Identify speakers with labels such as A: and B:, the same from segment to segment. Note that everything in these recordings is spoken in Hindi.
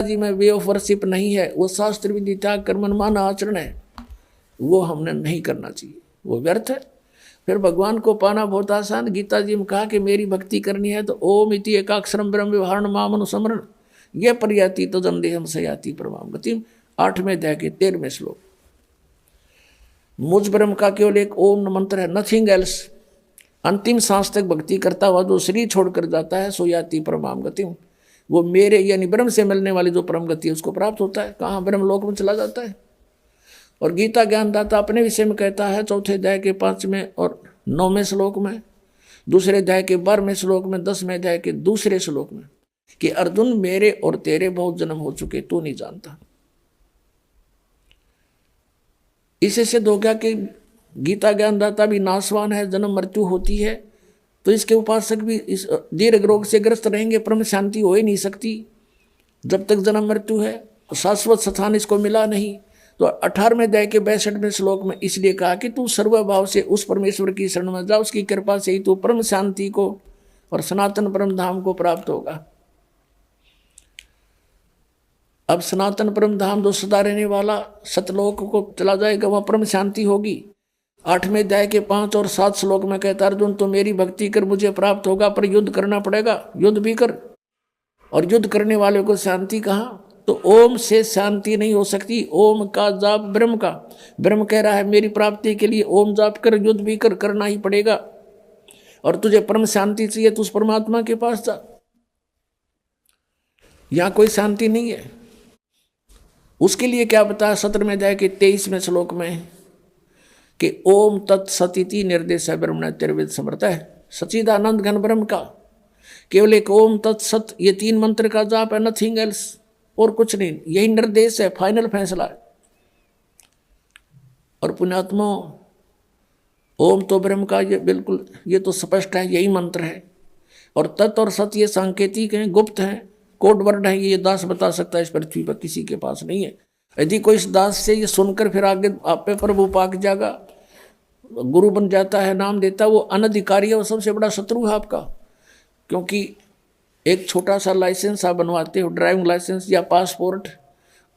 A: जी में वे ऑफ वर्शिप नहीं है, वो शास्त्र विधि त्याग कर मनमाना आचरण है, वो हमने नहीं करना चाहिए, वो व्यर्थ है। फिर भगवान को पाना बहुत आसान। गीता जी में कहा कि मेरी भक्ति करनी है तो ओम इति एकाक्षरम ब्रह्म व्यवहारण माम अनुसमरण ये पर्याति तो जमदेहम सयाति परमाम गतिम 8वें अध्याय के 13वें श्लोक। मुझ ब्रह्म का केवल एक ओम मंत्र है, नथिंग एल्स। अंतिम सांस तक भक्ति करता हुआ जो शरीर छोड़कर जाता है सो याति परमाम गतिम, वो मेरे यानी ब्रह्म से मिलने वाली जो परम गति है उसको प्राप्त होता है। कहाँ? ब्रह्म लोक में चला जाता है। और गीता ज्ञानदाता अपने विषय में कहता है 4थे अध्याय के 5वें और 9वें श्लोक में, 2रे अध्याय के 12वें श्लोक में, 10वें अध्याय के 2रे श्लोक में कि अर्जुन मेरे और तेरे बहुत जन्म हो चुके, तू नहीं जानता। इससे सिद्ध हो गया कि गीता ज्ञानदाता भी नाशवान है, जन्म मृत्यु होती है, तो इसके उपासक भी इस दीर्घ रोग से ग्रस्त रहेंगे, परम शांति हो ही नहीं सकती जब तक जन्म मृत्यु है, शाश्वत स्थान इसको मिला नहीं। तो 18वें अध्याय के 62वें श्लोक में इसलिए कहा कि तू सर्वभाव से उस परमेश्वर की शरण में जा, उसकी कृपा से ही तू परम शांति को और सनातन परम धाम को प्राप्त होगा। अब सनातन परम धाम जो सदा रहने वाला सतलोक को चला जाएगा, वह परम शांति होगी। 8वें अध्याय के 5 और 7 श्लोक में कहता अर्जुन तो मेरी भक्ति कर मुझे प्राप्त होगा, पर युद्ध करना पड़ेगा, युद्ध भी कर। और युद्ध करने वाले को शांति कहाँ? तो ओम से शांति नहीं हो सकती। ओम का जाप ब्रह्म का, ब्रह्म कह रहा है मेरी प्राप्ति के लिए ओम जाप कर, युद्ध भी कर, करना ही पड़ेगा। और तुझे परम शांति चाहिए तो उस परमात्मा के पास जा, यहां कोई शांति नहीं है। उसके लिए क्या बताया 17वें अध्याय के 23वें श्लोक में कि ओम तत्सतिति निर्देश है ब्रह्मण तिर्वेद समर्थ है, सच्चिदानंद घन ब्रह्म का केवल एक ओम तत्सत, ये 3 मंत्र का जाप है, नथिंग एल्स, और कुछ नहीं। यही निर्देश है, फाइनल फैसला है। और पुण्यात्मा ओम तो ब्रह्म का ये बिल्कुल, ये तो स्पष्ट है, यही मंत्र है। और तत् और सत ये सांकेतिक हैं, गुप्त हैं, कोड वर्ड है, ये दास बता सकता है, इस पृथ्वी पर किसी के पास नहीं है। यदि कोई इस दास से ये सुनकर फिर आगे आप पे प्रभु पाक जाएगा, गुरु बन जाता है, नाम देता है, वो अनधिकारी है, वो सबसे बड़ा शत्रु है आपका। क्योंकि एक छोटा सा लाइसेंस आप बनवाते हो, ड्राइविंग लाइसेंस या पासपोर्ट,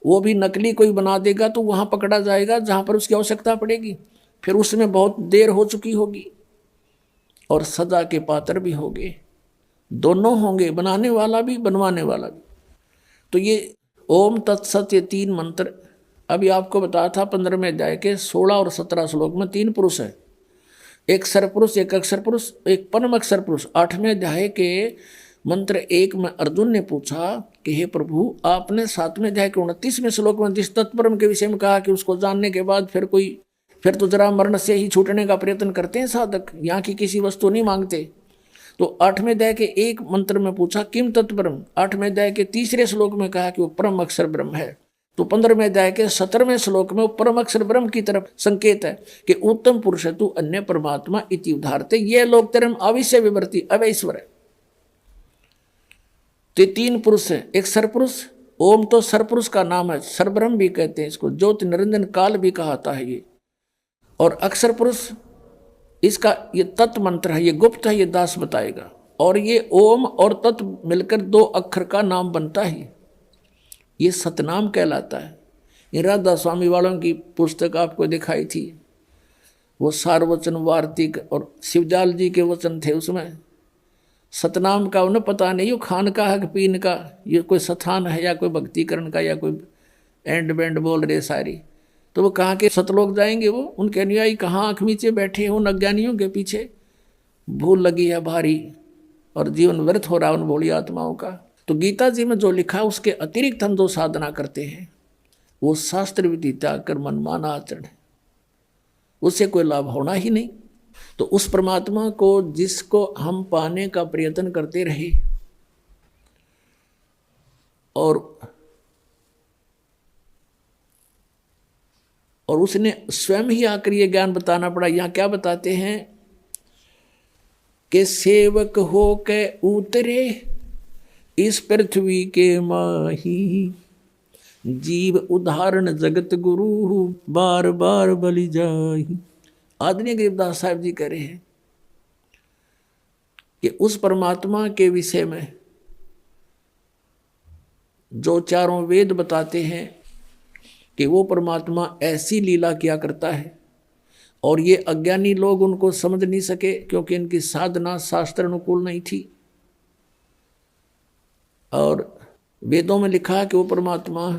A: वो भी नकली कोई बना देगा तो वहाँ पकड़ा जाएगा जहाँ पर उसकी आवश्यकता पड़ेगी, फिर उसमें बहुत देर हो चुकी होगी और सजा के पात्र भी होंगे, दोनों होंगे, बनाने वाला भी बनवाने वाला भी। तो ये ओम तत्सत ये 3 मंत्र अभी आपको बताया था 15वें अध्याय के 16 और 17 श्लोक में 3 पुरुष है, एक सरपुरुष, एक अक्षर पुरुष, एक परम अक्षर पुरुष। 8वें अध्याय के मंत्र 1 में अर्जुन ने पूछा कि हे प्रभु आपने 7वें अध्याय के 29वें श्लोक में जिस तत्परम के विषय में कहा कि उसको जानने के बाद फिर तो जरा मरण से ही छूटने का प्रयत्न करते हैं साधक, यहाँ की किसी वस्तु नहीं मांगते। तो 8वें अध्याय के 1 मंत्र में पूछा किम तत्परम, 8वें अध्याय के 3रे श्लोक में कहा कि वो परम अक्षर ब्रह्म है। तो 15वें अध्याय के 17वें श्लोक में वो परम अक्षर ब्रह्म की तरफ संकेत है कि उत्तम पुरुष है तू अन्य परमात्मा इति उदाहरते, ये लोक तरम अविश्य विवर्ती अवैश्वर है। तो 3 पुरुष है, एक सरपुरुष, ओम तो सरपुरुष का नाम है, सरब्रह्म भी कहते हैं इसको, ज्योति निरंजन काल भी कहाता है ये। और अक्षर पुरुष इसका ये तत् मंत्र है, ये गुप्त है, ये दास बताएगा। और ये ओम और तत् मिलकर 2 अक्षर का नाम बनता है, ये सतनाम कहलाता है। ये राधा स्वामी वालों की पुस्तक आपको दिखाई थी, वो सारवचन वार्तिक और शिवजाल जी के वचन थे, उसमें सतनाम का उन्हें पता नहीं, वो खान का है पीन का, ये कोई स्थान है या कोई भक्तिकरण का या कोई एंड बैंड बोल रहे सारी। तो वो कहाँ के सतलोक जाएंगे, वो उनके अनुयायी कहाँ आँख नीचे बैठे हैं उन अज्ञानियों के पीछे, भूल लगी है भारी और जीवन व्यर्थ हो रहा उन भोली आत्माओं का। तो गीता जी में जो लिखा उसके अतिरिक्त हम जो साधना करते हैं वो शास्त्र विधि त्याग कर मनमाना आचरण है, उससे कोई लाभ होना ही नहीं। तो उस परमात्मा को जिसको हम पाने का प्रयत्न करते रहे और उसने स्वयं ही आकर ये ज्ञान बताना पड़ा। यहाँ क्या बताते हैं कि सेवक हो के उतरे इस पृथ्वी के माही, जीव उदाहरण जगत गुरु बार बार बलि जाही। आदरणीय गरीबदास साहब जी कह रहे हैं कि उस परमात्मा के विषय में जो चारों वेद बताते हैं कि वो परमात्मा ऐसी लीला किया करता है, और ये अज्ञानी लोग उनको समझ नहीं सके क्योंकि इनकी साधना शास्त्र अनुकूल नहीं थी। और वेदों में लिखा है कि वो परमात्मा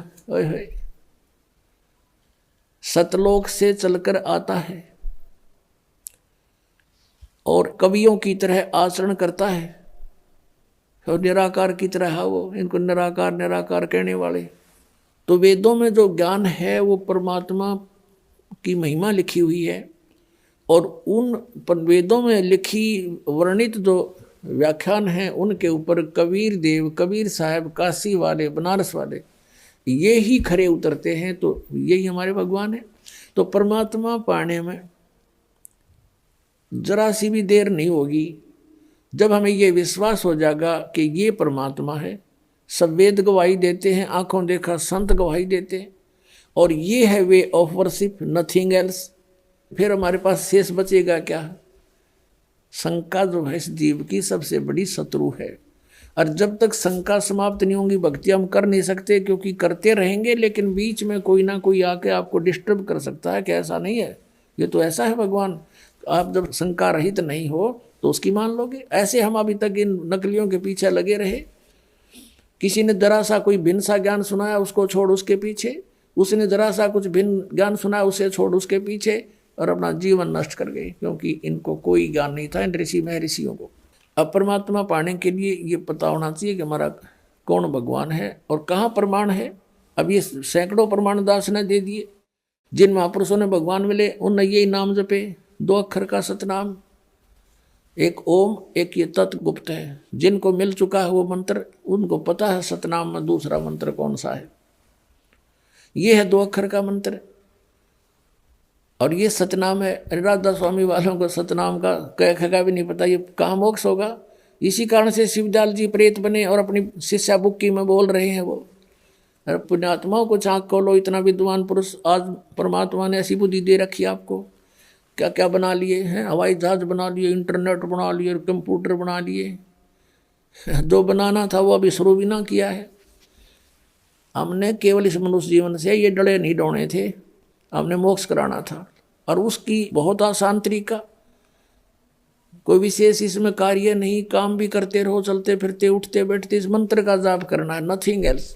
A: सतलोक से चलकर आता है और कवियों की तरह आचरण करता है, और निराकार की तरह है वो, इनको निराकार निराकार कहने वाले। तो वेदों में जो ज्ञान है वो परमात्मा की महिमा लिखी हुई है, और उन वेदों में लिखी वर्णित जो व्याख्यान हैं उनके ऊपर कबीर देव, कबीर साहब, काशी वाले, बनारस वाले, ये ही खरे उतरते हैं। तो यही हमारे भगवान है। तो परमात्मा पाने में जरा सी भी देर नहीं होगी जब हमें ये विश्वास हो जाएगा कि ये परमात्मा है। सब वेद गवाही देते हैं, आंखों देखा संत गवाही देते हैं, और ये है way of worship, nothing else. फिर हमारे पास शेष बचेगा क्या? शंका जो है इस जीव की सबसे बड़ी शत्रु है, और जब तक शंका समाप्त नहीं होंगी भक्ति हम कर नहीं सकते, क्योंकि करते रहेंगे लेकिन बीच में कोई ना कोई आके आपको डिस्टर्ब कर सकता है कि ऐसा नहीं है, ये तो ऐसा है भगवान। आप जब शंका रहित नहीं हो तो उसकी मान लोगे। ऐसे हम अभी तक इन नकलियों के पीछे लगे रहे। किसी ने जरा सा कोई भिन्न सा ज्ञान सुनाया, उसको छोड़ उसके पीछे, उसने जरा सा कुछ भिन्न ज्ञान सुनाया, उसे छोड़ उसके पीछे, और अपना जीवन नष्ट कर गए, क्योंकि इनको कोई ज्ञान नहीं था इन ऋषि महर्षियों को। अब परमात्मा पाने के लिए ये पता होना चाहिए कि हमारा कौन भगवान है और कहाँ प्रमाण है। अब ये सैकड़ों प्रमाण दास ने दे दिए। जिन महापुरुषों ने भगवान मिले उनने यही नाम जपे, 2 अक्षर का सतनाम, एक ओम, एक ये तत् गुप्त है। जिनको मिल चुका है वो मंत्र, उनको पता है सतनाम में दूसरा मंत्र कौन सा है। ये है 2 अक्षर का मंत्र, और ये सतनाम है। राधा स्वामी वालों को सतनाम का कह का भी नहीं पता, ये कहाँ मोक्ष होगा। इसी कारण से शिवदयाल जी प्रेत बने और अपनी शिष्या बुक्की में बोल रहे हैं वो, अरे पुण्यात्माओं को आँख खोलो, इतना विद्वान पुरुष आज परमात्मा ने ऐसी बुद्धि दे रखी है आपको। क्या क्या बना लिए हैं, हवाई जहाज बना लिए, इंटरनेट बना लिए, कंप्यूटर बना लिए। जो बनाना था वो अभी शुरू भी ना किया है। हमने केवल इस मनुष्य जीवन से ये डले नहीं डोने थे, हमने मोक्ष कराना था, और उसकी बहुत आसान तरीका, कोई विशेष इसमें कार्य नहीं, काम भी करते रहो, चलते फिरते उठते बैठते इस मंत्र का जाप करना है, नथिंग एल्स।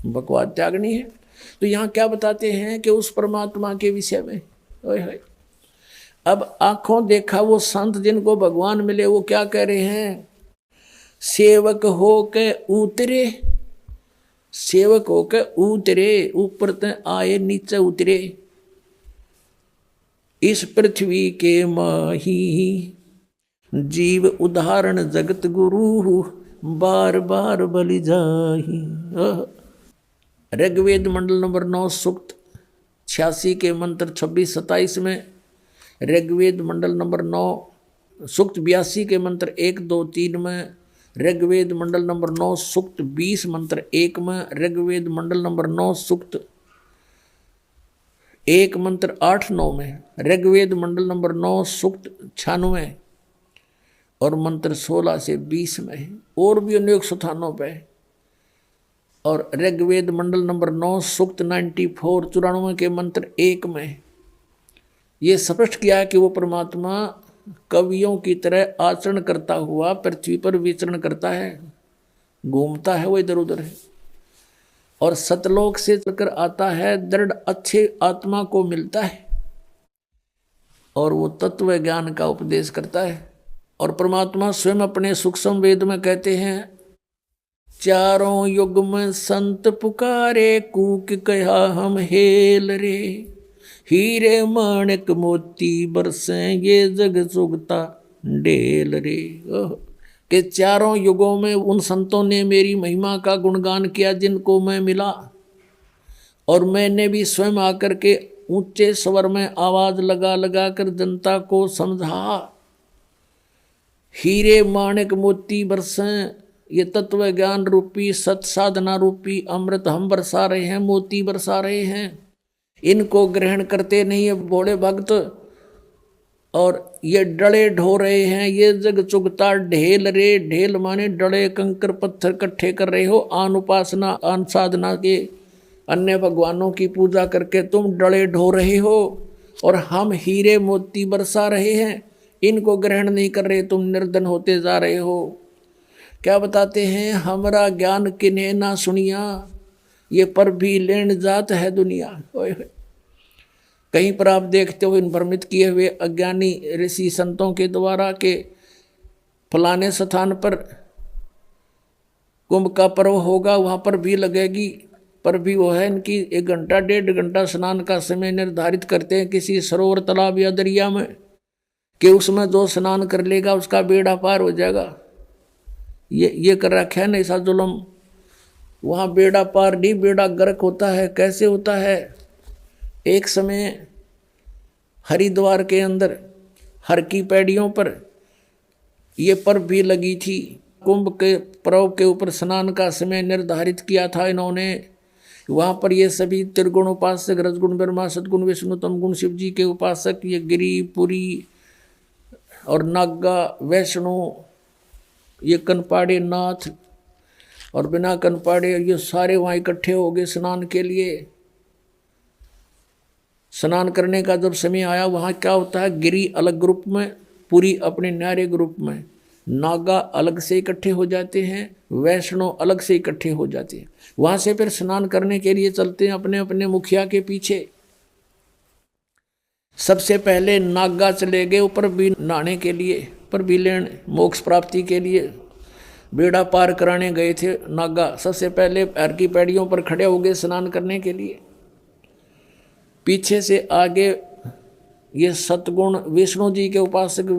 A: बकवाद त्यागनी है। तो यहाँ क्या बताते हैं कि उस परमात्मा के विषय में, ओए होए। अब आंखों देखा वो संत जिनको भगवान मिले वो क्या कह रहे हैं, सेवक हो के उतरे, सेवक हो के उतरे, ऊपर ते आए नीचे उतरे, इस पृथ्वी के माही जीव उदाहरण जगत गुरु, बार बार बलि जाही। ऋग्वेद मंडल नंबर 9 सूक्त 86 के मंत्र 26-27 में, ऋग्वेद मंडल नंबर 9 सूक्त 82 के मंत्र 1, 2, 3 में, ऋग्वेद मंडल नंबर 9 सूक्त 20 मंत्र 1 में, ऋग्वेद मंडल नंबर 9 सूक्त 1 मंत्र 8, 9 में, ऋग्वेद मंडल नंबर 9 सूक्त 96 और मंत्र 16 से 20 में, और भी अनेक स्थानों पे। और ऋग्वेद मंडल नंबर 9 सूक्त 94 94 के मंत्र 1 में ये स्पष्ट किया कि वो परमात्मा कवियों की तरह आचरण करता हुआ पृथ्वी पर विचरण करता है, घूमता है, वो इधर उधर है, और सतलोक से चलकर आता है, दृढ़ अच्छे आत्मा को मिलता है, और वो तत्व ज्ञान का उपदेश करता है। और परमात्मा स्वयं अपने सूक्ष्म वेद में कहते हैं, चारों युग में संत पुकारे, कूक कहा हम हेल रे, हीरे माणिक मोती बरसे ये जग सुगता ढेल रे। कि चारों युगों में उन संतों ने मेरी महिमा का गुणगान किया जिनको मैं मिला, और मैंने भी स्वयं आकर के ऊंचे स्वर में आवाज लगा लगा कर जनता को समझा। हीरे माणिक मोती बरसें, ये तत्व ज्ञान रूपी सत साधना रूपी अमृत हम बरसा रहे हैं, मोती बरसा रहे हैं। इनको ग्रहण करते नहीं है भोले भक्त, और ये डले ढो रहे हैं, ये जग चुगता ढेल रे, ढेल माने डले कंकर पत्थर इकट्ठे कर रहे हो, आन उपासना आन साधना के अन्य भगवानों की पूजा करके तुम डले ढो रहे हो, और हम हीरे मोती बरसा रहे हैं, इनको ग्रहण नहीं कर रहे, तुम निर्धन होते जा रहे हो। क्या बताते हैं, हमरा ज्ञान किन्हें ना सुनिया, ये पर भी लेन जात है दुनिया। कहीं पर आप देखते हो इन भ्रमित किए हुए अज्ञानी ऋषि संतों के द्वारा के फलाने स्थान पर कुंभ का पर्व होगा, वहाँ पर भी लगेगी, पर भी वो है इनकी 1 घंटा 1.5 घंटा स्नान का समय निर्धारित करते हैं किसी सरोवर तालाब या दरिया में, कि उसमें जो स्नान कर लेगा उसका बेड़ा पार हो जाएगा। ये कर रखा है ना ऐसा जुल्म। वहाँ बेड़ा पार नहीं, बेड़ा गर्क होता है। कैसे होता है, एक समय हरिद्वार के अंदर हर की पैड़ियों पर ये पर्व भी लगी थी। कुंभ के पर्व के ऊपर स्नान का समय निर्धारित किया था इन्होंने। वहाँ पर ये सभी त्रिगुण उपासक, रजगुण ब्रह्मा, सदगुण विष्णु, तमगुण शिव जी के उपासक, ये गिरी पुरी और नागा वैष्णो, ये कनपाड़े नाथ और बिना कनपाड़े, ये सारे वहाँ इकट्ठे हो गए स्नान के लिए। स्नान करने का जब समय आया, वहाँ क्या होता है, गिरी अलग ग्रुप में, पूरी अपने न्यारे ग्रुप में, नागा अलग से इकट्ठे हो जाते हैं, वैष्णो अलग से इकट्ठे हो जाते हैं। वहाँ से फिर स्नान करने के लिए चलते हैं अपने अपने मुखिया के पीछे। सबसे पहले नागा चले गए ऊपर भी नहाने के लिए, पर भी लेन मोक्ष प्राप्ति के लिए बेड़ा पार कराने गए थे नागा। सबसे पहले पैर की पैड़ियों पर खड़े हो गए स्नान करने के लिए। पीछे से आगे ये सतगुण विष्णु जी के उपासक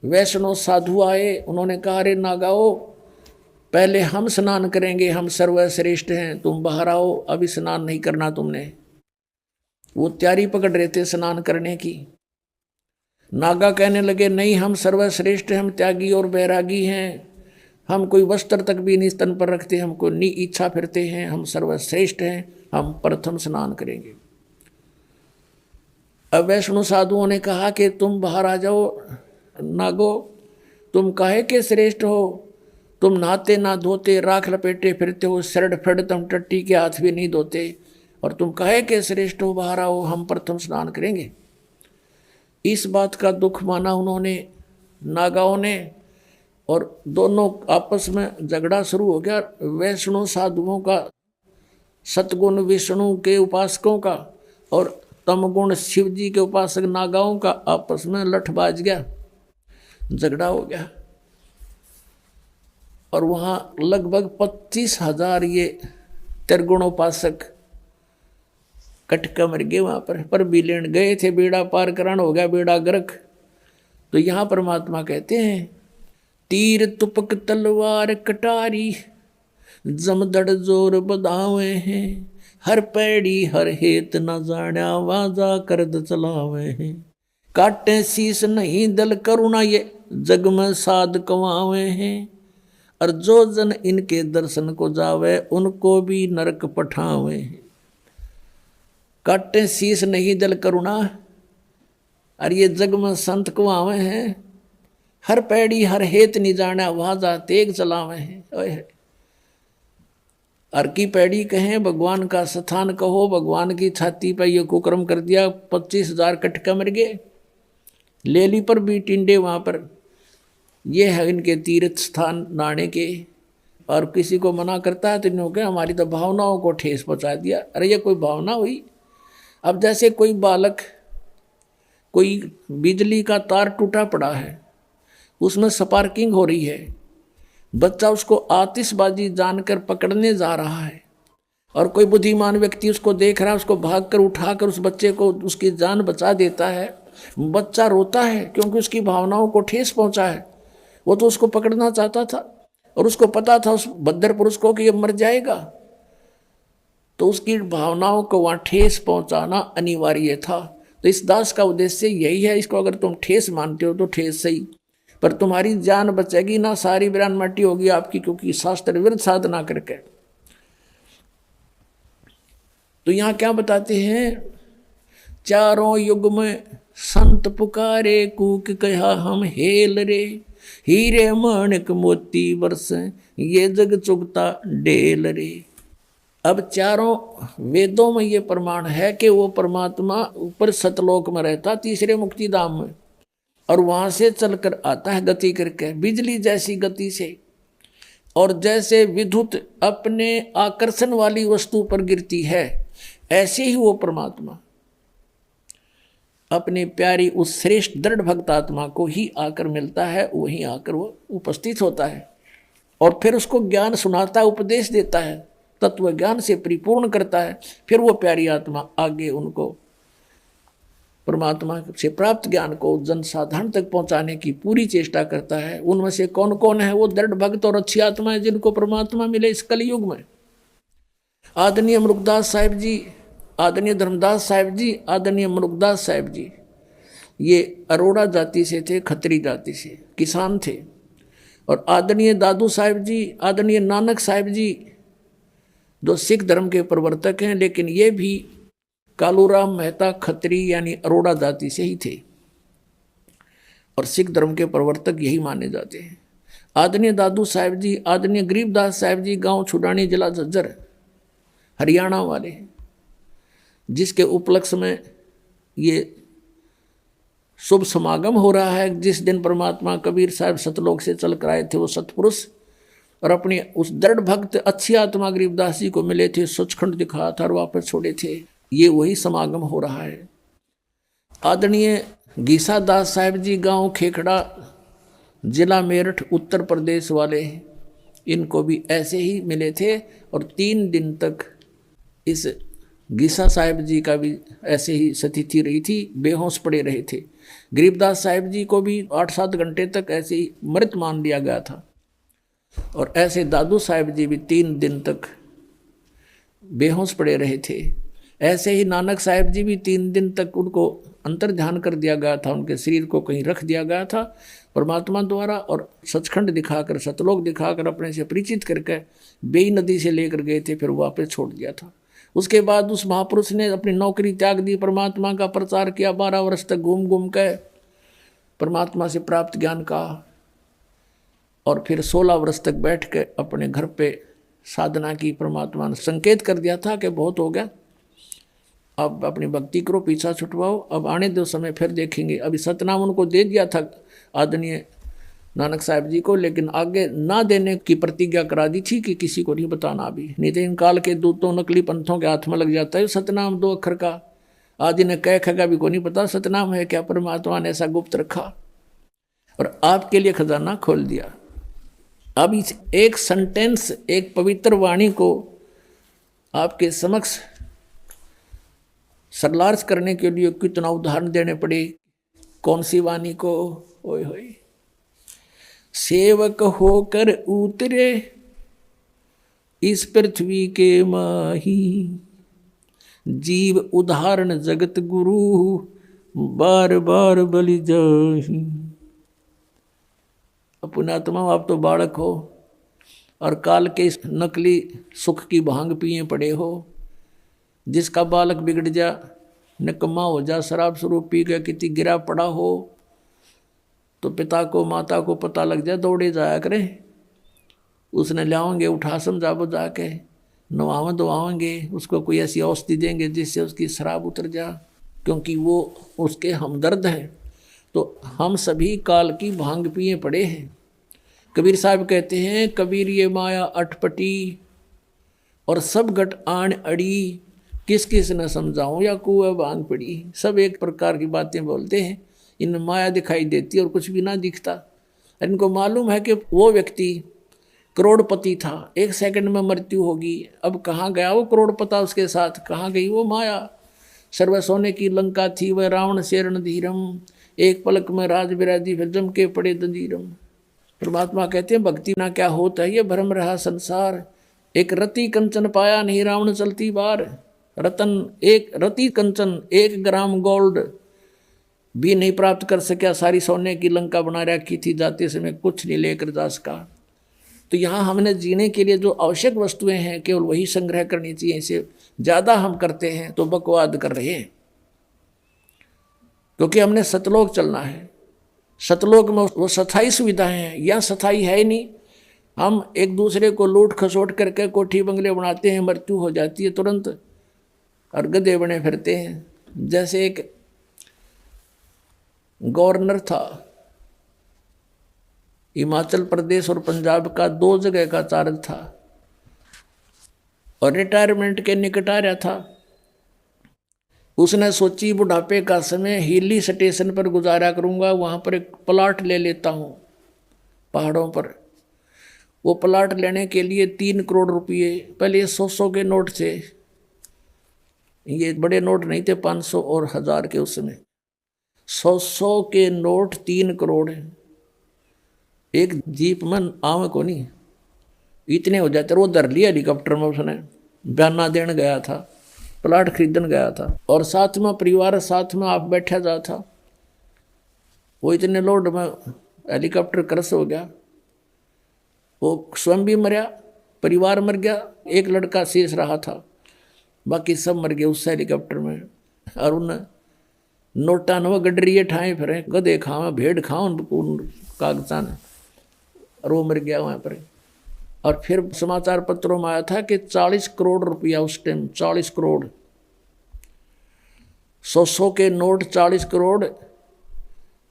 A: वैष्णो साधु आए। उन्होंने कहा, अरे नागाओ, पहले हम स्नान करेंगे, हम सर्वश्रेष्ठ हैं, तुम बाहर आओ, अभी स्नान नहीं करना तुमने। वो तैयारी पकड़ रहे थे स्नान करने की। नागा कहने लगे, नहीं, हम सर्वश्रेष्ठ हैं, हम त्यागी और बैरागी हैं, हम कोई वस्त्र तक भी नहीं स्तन पर रखते, हमको नी इच्छा फिरते हैं, हम सर्वश्रेष्ठ हैं, हम प्रथम स्नान करेंगे। अब वैष्णो साधुओं ने कहा कि तुम बाहर आ जाओ नागो, तुम काहे के श्रेष्ठ हो, तुम नहाते ना धोते, राख लपेटे फिरते हो, सरड फड़ तुम टट्टी के हाथ भी नहीं धोते, और तुम काहे के श्रेष्ठ हो, बाहर आओ, हम प्रथम स्नान करेंगे। इस बात का दुख माना उन्होंने, नागाओं ने, और दोनों आपस में झगड़ा शुरू हो गया। वैष्णो साधुओं का, सतगुण विष्णु के उपासकों का, और तमगुण शिव जी के उपासक नागाओं का आपस में लठ बाज गया, झगड़ा हो गया। और वहाँ लगभग 25,000 ये त्रिगुण उपासक कटका मर गए वहाँ पर भी लेन गए थे, बेड़ा पार करान हो गया, बेड़ा गर्क। तो यहाँ परमात्मा कहते हैं, तीर तुपक तलवार कटारी, जमदड़ जोर बधावे हैं, हर पैड़ी हर हेत न जाण्या, वाजा करद चलावे हैं, काटे शीस नहीं दल करुणा, ये जग में साध कमावे हैं, और जो जन इनके दर्शन को जावे, उनको भी नरक पठावे हैं। काटे शीस नहीं दल करुणा, और ये जग में संत कमावे हैं, हर पैड़ी हर हेत नहीं जाना, वाजा तेग चलावे हैं। हर की पैड़ी कहें, भगवान का स्थान कहो, भगवान की छाती पर ये कुकर्म कर दिया, 25,000 कटका मर गए। ले ली पर भी टिंडे वहाँ पर, ये है इनके तीर्थ स्थान नहाने के। और किसी को मना करता है तो इन्होंने कहा, हमारी तो भावनाओं को ठेस पहुँचा दिया। अरे ये कोई भावना हुई? अब जैसे कोई बालक, कोई बिजली का तार टूटा पड़ा है, उसमें स्पार्किंग हो रही है, बच्चा उसको आतिशबाजी जानकर पकड़ने जा रहा है, और कोई बुद्धिमान व्यक्ति उसको देख रहा है, उसको भागकर उठाकर उस बच्चे को उसकी जान बचा देता है। बच्चा रोता है क्योंकि उसकी भावनाओं को ठेस पहुंचा है। वो तो उसको पकड़ना चाहता था, और उसको पता था उस बद्दर पुरुष को कि ये मर जाएगा, तो उसकी भावनाओं को वहाँ ठेस पहुंचाना अनिवार्य था। तो इस दास का उद्देश्य यही है, इसको अगर तुम ठेस मानते हो तो ठेस सही, पर तुम्हारी जान बचेगी ना, सारी वीरान मट्टी होगी आपकी, क्योंकि शास्त्र विरुद्ध साधना करके। तो यहाँ क्या बताते हैं, चारों युग में संत पुकारे कूक कहा हम हेल रे, हीरे माणिक मोती बरसे ये जग चुगता डेल रे। अब चारों वेदों में ये प्रमाण है कि वो परमात्मा ऊपर सतलोक में रहता, तीसरे मुक्ति धाम में, और वहां से चलकर आता है गति करके बिजली जैसी गति से। और जैसे विद्युत अपने आकर्षण वाली वस्तु पर गिरती है, ऐसे ही वो परमात्मा अपनी प्यारी उस श्रेष्ठ दृढ़ भक्त आत्मा को ही आकर मिलता है, वहीं आकर वो उपस्थित होता है और फिर उसको ज्ञान सुनाता है, उपदेश देता है, तत्व ज्ञान से परिपूर्ण करता है। फिर वो प्यारी आत्मा आगे उनको परमात्मा से प्राप्त ज्ञान को जनसाधारण तक पहुंचाने की पूरी चेष्टा करता है। उनमें से कौन कौन है वो दृढ़ भक्त और अच्छी आत्माएं जिनको परमात्मा मिले इस कलयुग में? आदरणीय मुरुगदास साहिब जी, आदरणीय धर्मदास साहिब जी, आदरणीय मुरुगदास साहिब जी, ये अरोड़ा जाति से थे, खत्री जाति से, किसान थे। और आदरणीय दादू साहिब जी, आदरणीय नानक साहिब जी, जो सिख धर्म के प्रवर्तक हैं, लेकिन ये भी कालूराम मेहता खत्री यानी अरोड़ा जाति से ही थे और सिख धर्म के प्रवर्तक यही माने जाते हैं। आदरणीय दादू साहिब जी, आदरणीय गरीबदास साहिब जी, गांव छुडानी, जिला झज्जर, हरियाणा वाले, जिसके उपलक्ष्य में ये शुभ समागम हो रहा है। जिस दिन परमात्मा कबीर साहब सतलोक से चल कर आए थे, वो सतपुरुष और अपनी उस दृढ़ भक्त अच्छी आत्मा गरीबदास जी को मिले थे, सचखंड दिखाया था और वापस छोड़े थे। ये वही समागम हो रहा है। आदरणीय गीसा दास साहिब जी, गांव खेखड़ा, जिला मेरठ, उत्तर प्रदेश वाले, इनको भी ऐसे ही मिले थे और 3 दिन तक इस गीसा साहिब जी का भी ऐसे ही स्थिति रही थी, बेहोश पड़े रहे थे। गरीबदास साहिब जी को भी 8-7 घंटे तक ऐसे ही मृत मान लिया गया था और ऐसे दादू साहिब जी भी 3 दिन तक बेहोश पड़े रहे थे। ऐसे ही नानक साहिब जी भी 3 दिन तक उनको अंतर ध्यान कर दिया गया था, उनके शरीर को कहीं रख दिया गया था परमात्मा द्वारा और सचखंड दिखाकर, सतलोक दिखाकर अपने से परिचित करके बेई नदी से लेकर गए थे, फिर वापस छोड़ दिया था। उसके बाद उस महापुरुष ने अपनी नौकरी त्याग दी, परमात्मा का प्रचार किया, 12 वर्ष तक घूम घूम के परमात्मा से प्राप्त ज्ञान का, और फिर 16 वर्ष तक बैठ के अपने घर पे साधना की। परमात्मा ने संकेत कर दिया था कि बहुत हो गया, अब अपनी भक्ति करो, पीछा छुटवाओ, अब आने दो समय, फिर देखेंगे। अभी सतनाम उनको दे दिया था आदरणीय नानक साहिब जी को, लेकिन आगे ना देने की प्रतिज्ञा करा दी थी कि किसी को नहीं बताना अभी, नहीं तो इन काल के दूतों नकली पंथों के हाथ में लग जाता है सतनाम 2 अक्षर का। आदि ने कह खगा भी को नहीं पता सतनाम है क्या, परमात्मा ने ऐसा गुप्त रखा और आपके लिए खजाना खोल दिया। अब इस एक सेंटेंस, एक पवित्र वाणी को आपके समक्ष सरलार्ज करने के लिए कितना उदाहरण देने पड़े। कौन सी वाणी को? ओए होए, सेवक होकर उतरे इस पृथ्वी के माही, जीव उदाहरण जगत गुरु, बार बार बलि जाही। पुण्यात्मा, आप तो बालक हो और काल के इस नकली सुख की भांग पिए पड़े हो। जिसका बालक बिगड़ जा, निकम्मा हो जा, शराब स्वरूप पी के कितनी गिरा पड़ा हो, तो पिता को माता को पता लग जाए, दौड़े जाया करें, उसने लाओगे, उठा समझाओ, जाके नवावें धोवाएंगे, उसको कोई ऐसी औषधि देंगे जिससे उसकी शराब उतर जा, क्योंकि वो उसके हमदर्द हैं। तो हम सभी काल की भांग पिए पड़े हैं। कबीर साहब कहते हैं, कबीर ये माया अटपटी और सब घट आन अड़ी, किस किस न समझाऊं या कुएं भांग पड़ी। सब एक प्रकार की बातें बोलते हैं, इनमें माया दिखाई देती और कुछ भी ना दिखता। इनको मालूम है कि वो व्यक्ति करोड़पति था, 1 सेकंड में मृत्यु होगी। अब कहाँ गया वो करोड़पता, उसके साथ कहाँ गई वो माया? सर्व सोने की लंका थी वह रावण से रणधीरम, एक पलक में राज विराजी फिर जम के पड़े दंजीरम। परमात्मा कहते हैं, भक्ति ना क्या होता है ये भ्रम रहा संसार, एक रति कंचन पाया नहीं रावण चलती बार। रतन एक रति कंचन 1 ग्राम गोल्ड भी नहीं प्राप्त कर सका, सारी सोने की लंका बना रखी थी, जाते समय कुछ नहीं लेकर जा सका। तो यहाँ हमने जीने के लिए जो आवश्यक वस्तुएं हैं केवल वही संग्रह करनी चाहिए, इसे ज़्यादा हम करते हैं तो बकवाद कर रहे हैं। क्योंकि हमने सतलोक चलना है। सतलोक में वो स्थायी सुविधाएं हैं, यह स्थायी है ही नहीं। हम एक दूसरे को लूट खसोट करके कोठी बंगले बनाते हैं, मृत्यु हो जाती है तुरंत, और गधे बने फिरते हैं। जैसे एक गवर्नर था हिमाचल प्रदेश और पंजाब का, 2 जगह का चार्ज था, और रिटायरमेंट के निकट आ रहा था। उसने सोची बुढ़ापे का समय हिली स्टेशन पर गुजारा करूंगा, वहां पर एक प्लाट ले लेता हूं पहाड़ों पर। वो प्लाट लेने के लिए 3 करोड़ रुपये, पहले ये 100 के नोट थे, ये बड़े नोट नहीं थे 500 और 1000 के, उसमें 100 के नोट 3 करोड़। एक जीप में आवे को नहीं इतने हो जाते। वो धर लिया हेलीकॉप्टर में, उसने बयाना देने गया था, प्लाट खरीदने गया था, और साथ में परिवार साथ में आप बैठा जा था। वो इतने लोड में हेलीकॉप्टर क्रश हो गया, वो स्वयं भी मरा, परिवार मर गया, एक लड़का शेष रहा था, बाकी सब मर गए उस हेलीकॉप्टर में। और उन नोटा न गडरिए ठाए फिर गधे खाओ भेड़ खाओ उन कागजा ने, और वो मर गया वहाँ पर। और फिर समाचार पत्रों में आया था कि 40 करोड़ रुपया उस टाइम, 40 करोड़, 100 के नोट 40 करोड़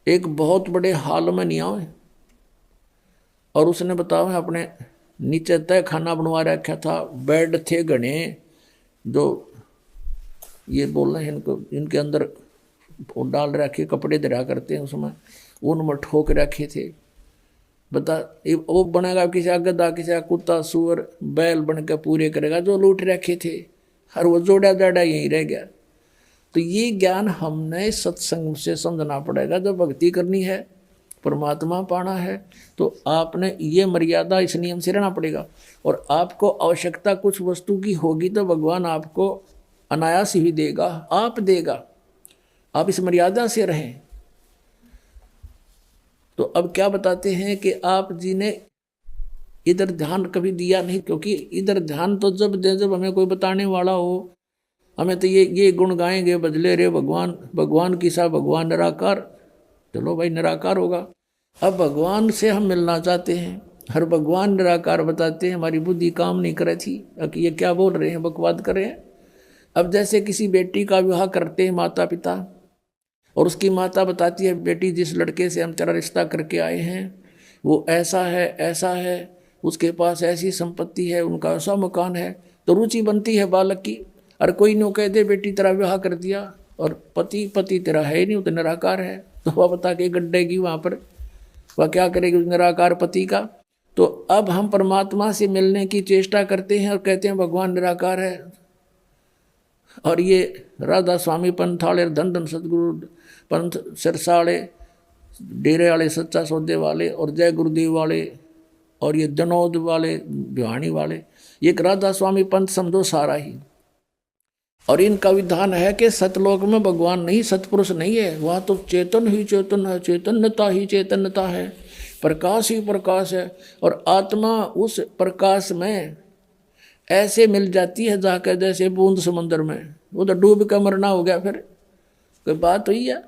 A: एक बहुत बड़े हाल में नहीं आए। और उसने बताओ अपने नीचे तय खाना बनवा रखा था, बेड थे घने, जो ये बोल रहे हैं इनको, इनके अंदर डाल रखे कपड़े दरा करते हैं उसमें, उनमें ठोक रखे थे। बता वो बनेगा किसी गधा, किसी कुत्ता, सुअर, बैल बन के पूरे करेगा जो लूट रखे थे, और वो जोड़ा जाड़ा यहीं रह गया। तो ये ज्ञान हमने सत्संग से समझना पड़ेगा। जब भक्ति करनी है, परमात्मा पाना है, तो आपने ये मर्यादा, इस नियम से रहना पड़ेगा। और आपको आवश्यकता कुछ वस्तु की होगी तो भगवान आपको अनायास ही देगा, आप देगा, आप इस मर्यादा से रहें। तो अब क्या बताते हैं कि आप जी ने इधर ध्यान कभी दिया नहीं, क्योंकि इधर ध्यान तो जब दे जब हमें कोई बताने वाला हो। हमें तो ये गुण गाएंगे, बदले रे भगवान, भगवान की सा भगवान निराकार, चलो भाई निराकार होगा। अब भगवान से हम मिलना चाहते हैं, हर भगवान निराकार बताते हैं, हमारी बुद्धि काम नहीं करे थी कि ये क्या बोल रहे हैं, बकवाद कर रहे हैं। अब जैसे किसी बेटी का विवाह करते हैं माता पिता, और उसकी माता बताती है बेटी जिस लड़के से हम तेरा रिश्ता करके आए हैं वो ऐसा है, ऐसा है, उसके पास ऐसी संपत्ति है, उनका ऐसा मकान है। तो रुचि बनती है बालक की। और कोई नो कह दे बेटी तेरा विवाह कर दिया और पति तेरा है ही नहीं, वो तो निराकार है, तो वह बता के गड्ढेगी वहाँ पर, वह क्या करेगी उस निराकार पति का। तो अब हम परमात्मा से मिलने की चेष्टा करते हैं और कहते हैं भगवान निराकार है। और ये राधा स्वामी पंथाले, धन धन सतगुरु पंथ सिरसाले, डेरे वाले, सच्चा सौदे वाले, और जय गुरुदेव वाले, और ये जनौद वाले, भिवानी वाले, ये एक राधा स्वामी पंथ समझो सारा ही। और इनका विधान है कि सतलोक में भगवान नहीं, सतपुरुष नहीं है, वहाँ तो चेतन ही चेतन है, चैतन्यता ही चैतन्यता है, प्रकाश ही प्रकाश है। और आत्मा उस प्रकाश में ऐसे मिल जाती है जाकर जैसे बूंद समंदर में, वो तो डूब कर मरना हो गया, फिर कोई बात हुई है।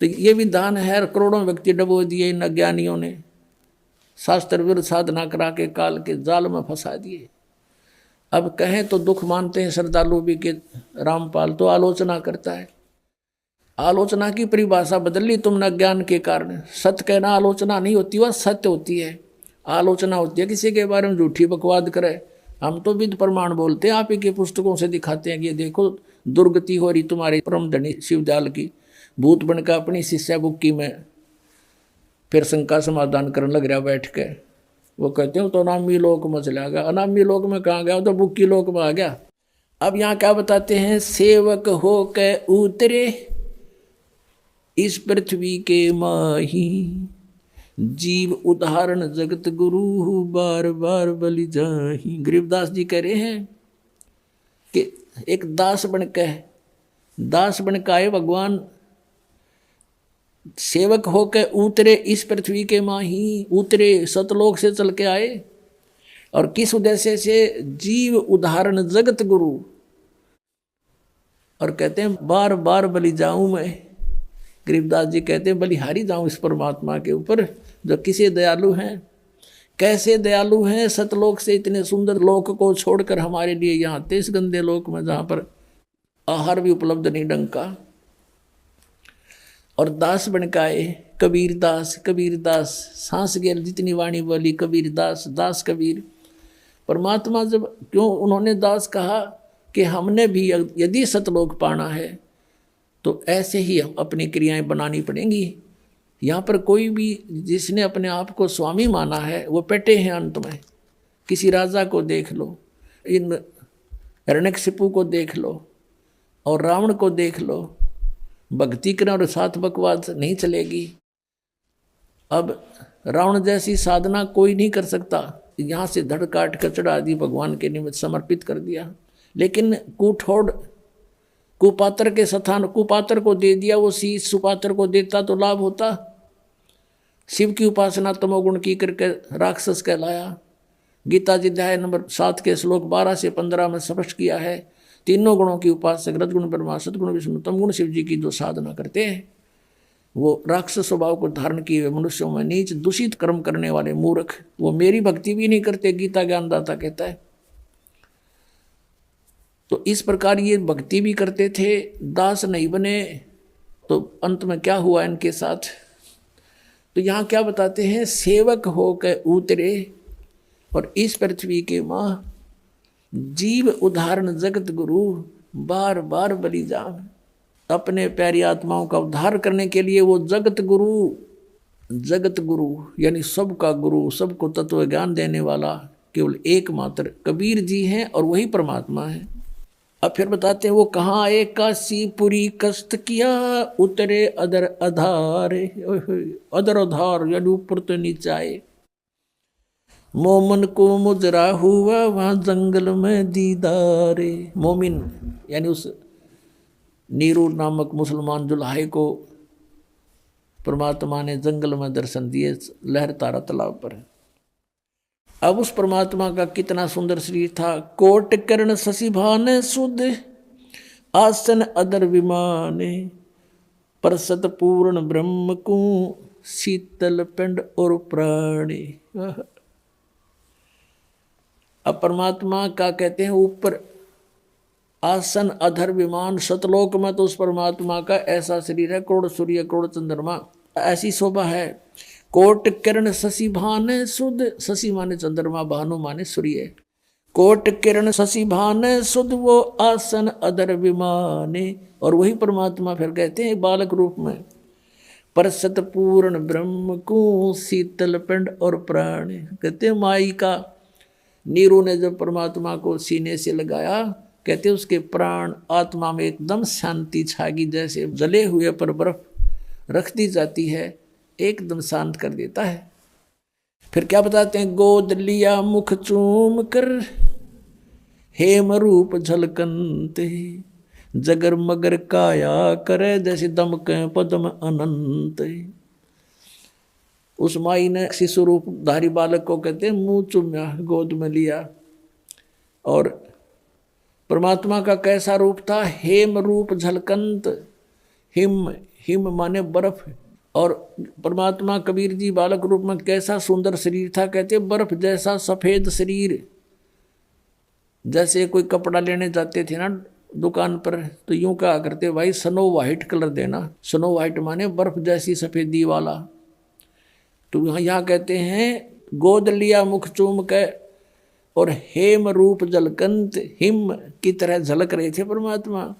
A: तो ये विधान है, करोड़ों व्यक्ति डबो दिए इन अज्ञानियों ने, शास्त्र विरुद्ध साधना करा के काल के जाल में फंसा दिए। अब कहें तो दुख मानते हैं श्रद्धालु भी कि रामपाल तो आलोचना करता है। आलोचना की परिभाषा बदल ली तुमने ज्ञान के कारण। सत्य कहना आलोचना नहीं होती, वह सत्य होती है। आलोचना होती है किसी के बारे में झूठी बकवाद करे। हम तो विद प्रमाण बोलते हैं, आप ही के पुस्तकों से दिखाते हैं कि ये देखो दुर्गति हो रही तुम्हारे परम धनी शिवदयाल की, भूत बनकर अपनी शिष्या बुक्की में फिर शंका समाधान करने लग रहा बैठ के। वो कहते हैं तो अनामी लोक में चला गया, अनामी लोक में कहाँ गया, तो बुक्की लोक में आ गया। अब यहाँ क्या बताते हैं, सेवक हो के उतरे इस पृथ्वी के माही, जीव उदाहरण जगत गुरु बार बार बलि जाही। गरीबदास जी कह रहे हैं कि एक दास बनकर आए भगवान, सेवक होकर उतरे इस पृथ्वी के माही, उतरे सतलोक से चल के आए। और किस उद्देश्य से, जीव उदाहरण जगत गुरु। और कहते हैं बार बार बलि जाऊं मैं, गरीबदास जी कहते हैं बलिहारी जाऊं इस परमात्मा के ऊपर जो किसे दयालु हैं, कैसे दयालु हैं। सतलोक से इतने सुंदर लोक को छोड़कर हमारे लिए यहाँ आते इस गंदे लोक में जहाँ पर आहार भी उपलब्ध नहीं ढंग का। और दास बन के आए कबीर दास, कबीर दास सांस गेल जितनी वाणी बोली कबीर दास, दास कबीर। परमात्मा जब क्यों उन्होंने दास कहा कि हमने भी यदि सतलोक पाना है तो ऐसे ही हम अपनी क्रियाएं बनानी पड़ेंगी। यहाँ पर कोई भी जिसने अपने आप को स्वामी माना है वो पेटे हैं अंत में। किसी राजा को देख लो, इन हिरण्यकशिपु को देख लो और रावण को देख लो, भक्ति करें और साथ बकवास नहीं चलेगी। अब रावण जैसी साधना कोई नहीं कर सकता, यहाँ से धड़ काट कर चढ़ा दी, भगवान के निमित्त समर्पित कर दिया। लेकिन कुठोड़ कुपात्र के स्थान कुपात्र को दे दिया, वो शीश सुपात्र को देता तो लाभ होता। शिव की उपासना तमोगुण की करके राक्षस कहलाया। गीता जी अध्याय नंबर 7 के श्लोक 12 से 15 में स्पष्ट किया है, तीनों गुणों की उपासक रजगुण ब्रह्मा सदगुण विष्णु तमगुण शिव जी की जो साधना करते हैं वो राक्षस स्वभाव को धारण किए हुए मनुष्यों में नीच दूषित कर्म करने वाले मूर्ख, वो मेरी भक्ति भी नहीं करते, गीता ज्ञानदाता कहता है। तो इस प्रकार ये भक्ति भी करते थे, दास नहीं बने, तो अंत में क्या हुआ इनके साथ। तो यहाँ क्या बताते हैं, सेवक होकर उतरे और इस पृथ्वी के माँ जीव उदाहरण जगत गुरु बार बार बलि जान। अपने प्यारी आत्माओं का उद्धार करने के लिए वो जगत गुरु यानी सबका गुरु, सबको तत्व ज्ञान देने वाला केवल एकमात्र कबीर जी हैं और वही परमात्मा है। अब फिर बताते हैं वो कहाँ आए, काशीपुरी कष्ट किया उतरे अदर आधार, अदर आधार यानी ऊपर तो नीचे आए। मोमन को मुजरा हुआ वहां जंगल में दीदारे। मोमिन यानी उस नीरू नामक मुसलमान जुल्हाई को परमात्मा ने जंगल में दर्शन दिए लहरतारा तालाब पर। अब उस परमात्मा का कितना सुंदर शरीर था। कोट कर्ण शशिभान सुध आसन अदर विमाने, परसत पूर्ण ब्रह्म को शीतल पिंड और प्राणी। अब परमात्मा का कहते हैं ऊपर आसन अधर विमान, सतलोक में तो उस परमात्मा का ऐसा शरीर है, करोड़ सूर्य करोड़ चंद्रमा ऐसी शोभा है। कोट किरण शशि भान सुध, शशि माने चंद्रमा, भानु माने सूर्य। कोट किरण शशि भान सुध वो आसन अधर विमाने। और वही परमात्मा फिर कहते हैं बालक रूप में, परसत पूर्ण ब्रह्म को शीतल पिंड और प्राण। कहते हैं माई का नीरू ने जब परमात्मा को सीने से लगाया, कहते उसके प्राण आत्मा में एकदम शांति छागी, जैसे जले हुए पर बर्फ रख दी जाती है, एकदम शांत कर देता है। फिर क्या बताते हैं, गोद लिया मुख चूम कर हेम रूप झलकनते, जगर मगर काया करे जैसे दमके पद्म अनंत। उस माई ने शिशु रूप धारी बालक को कहते हैं मुंह चूम्या, गोद में लिया। और परमात्मा का कैसा रूप था, हेम रूप झलकंत। हिम माने बर्फ। और परमात्मा कबीर जी बालक रूप में कैसा सुंदर शरीर था, कहते बर्फ जैसा सफेद शरीर। जैसे कोई कपड़ा लेने जाते थे ना दुकान पर, तो यूं कहा करते भाई स्नो वाइट कलर देना। स्नो वाइट माने बर्फ जैसी सफेदी वाला। तो यहाँ कहते हैं गोद लिया मुख चूम के और हेम रूप जलकंत, हिम की तरह झलक रहे थे परमात्मा।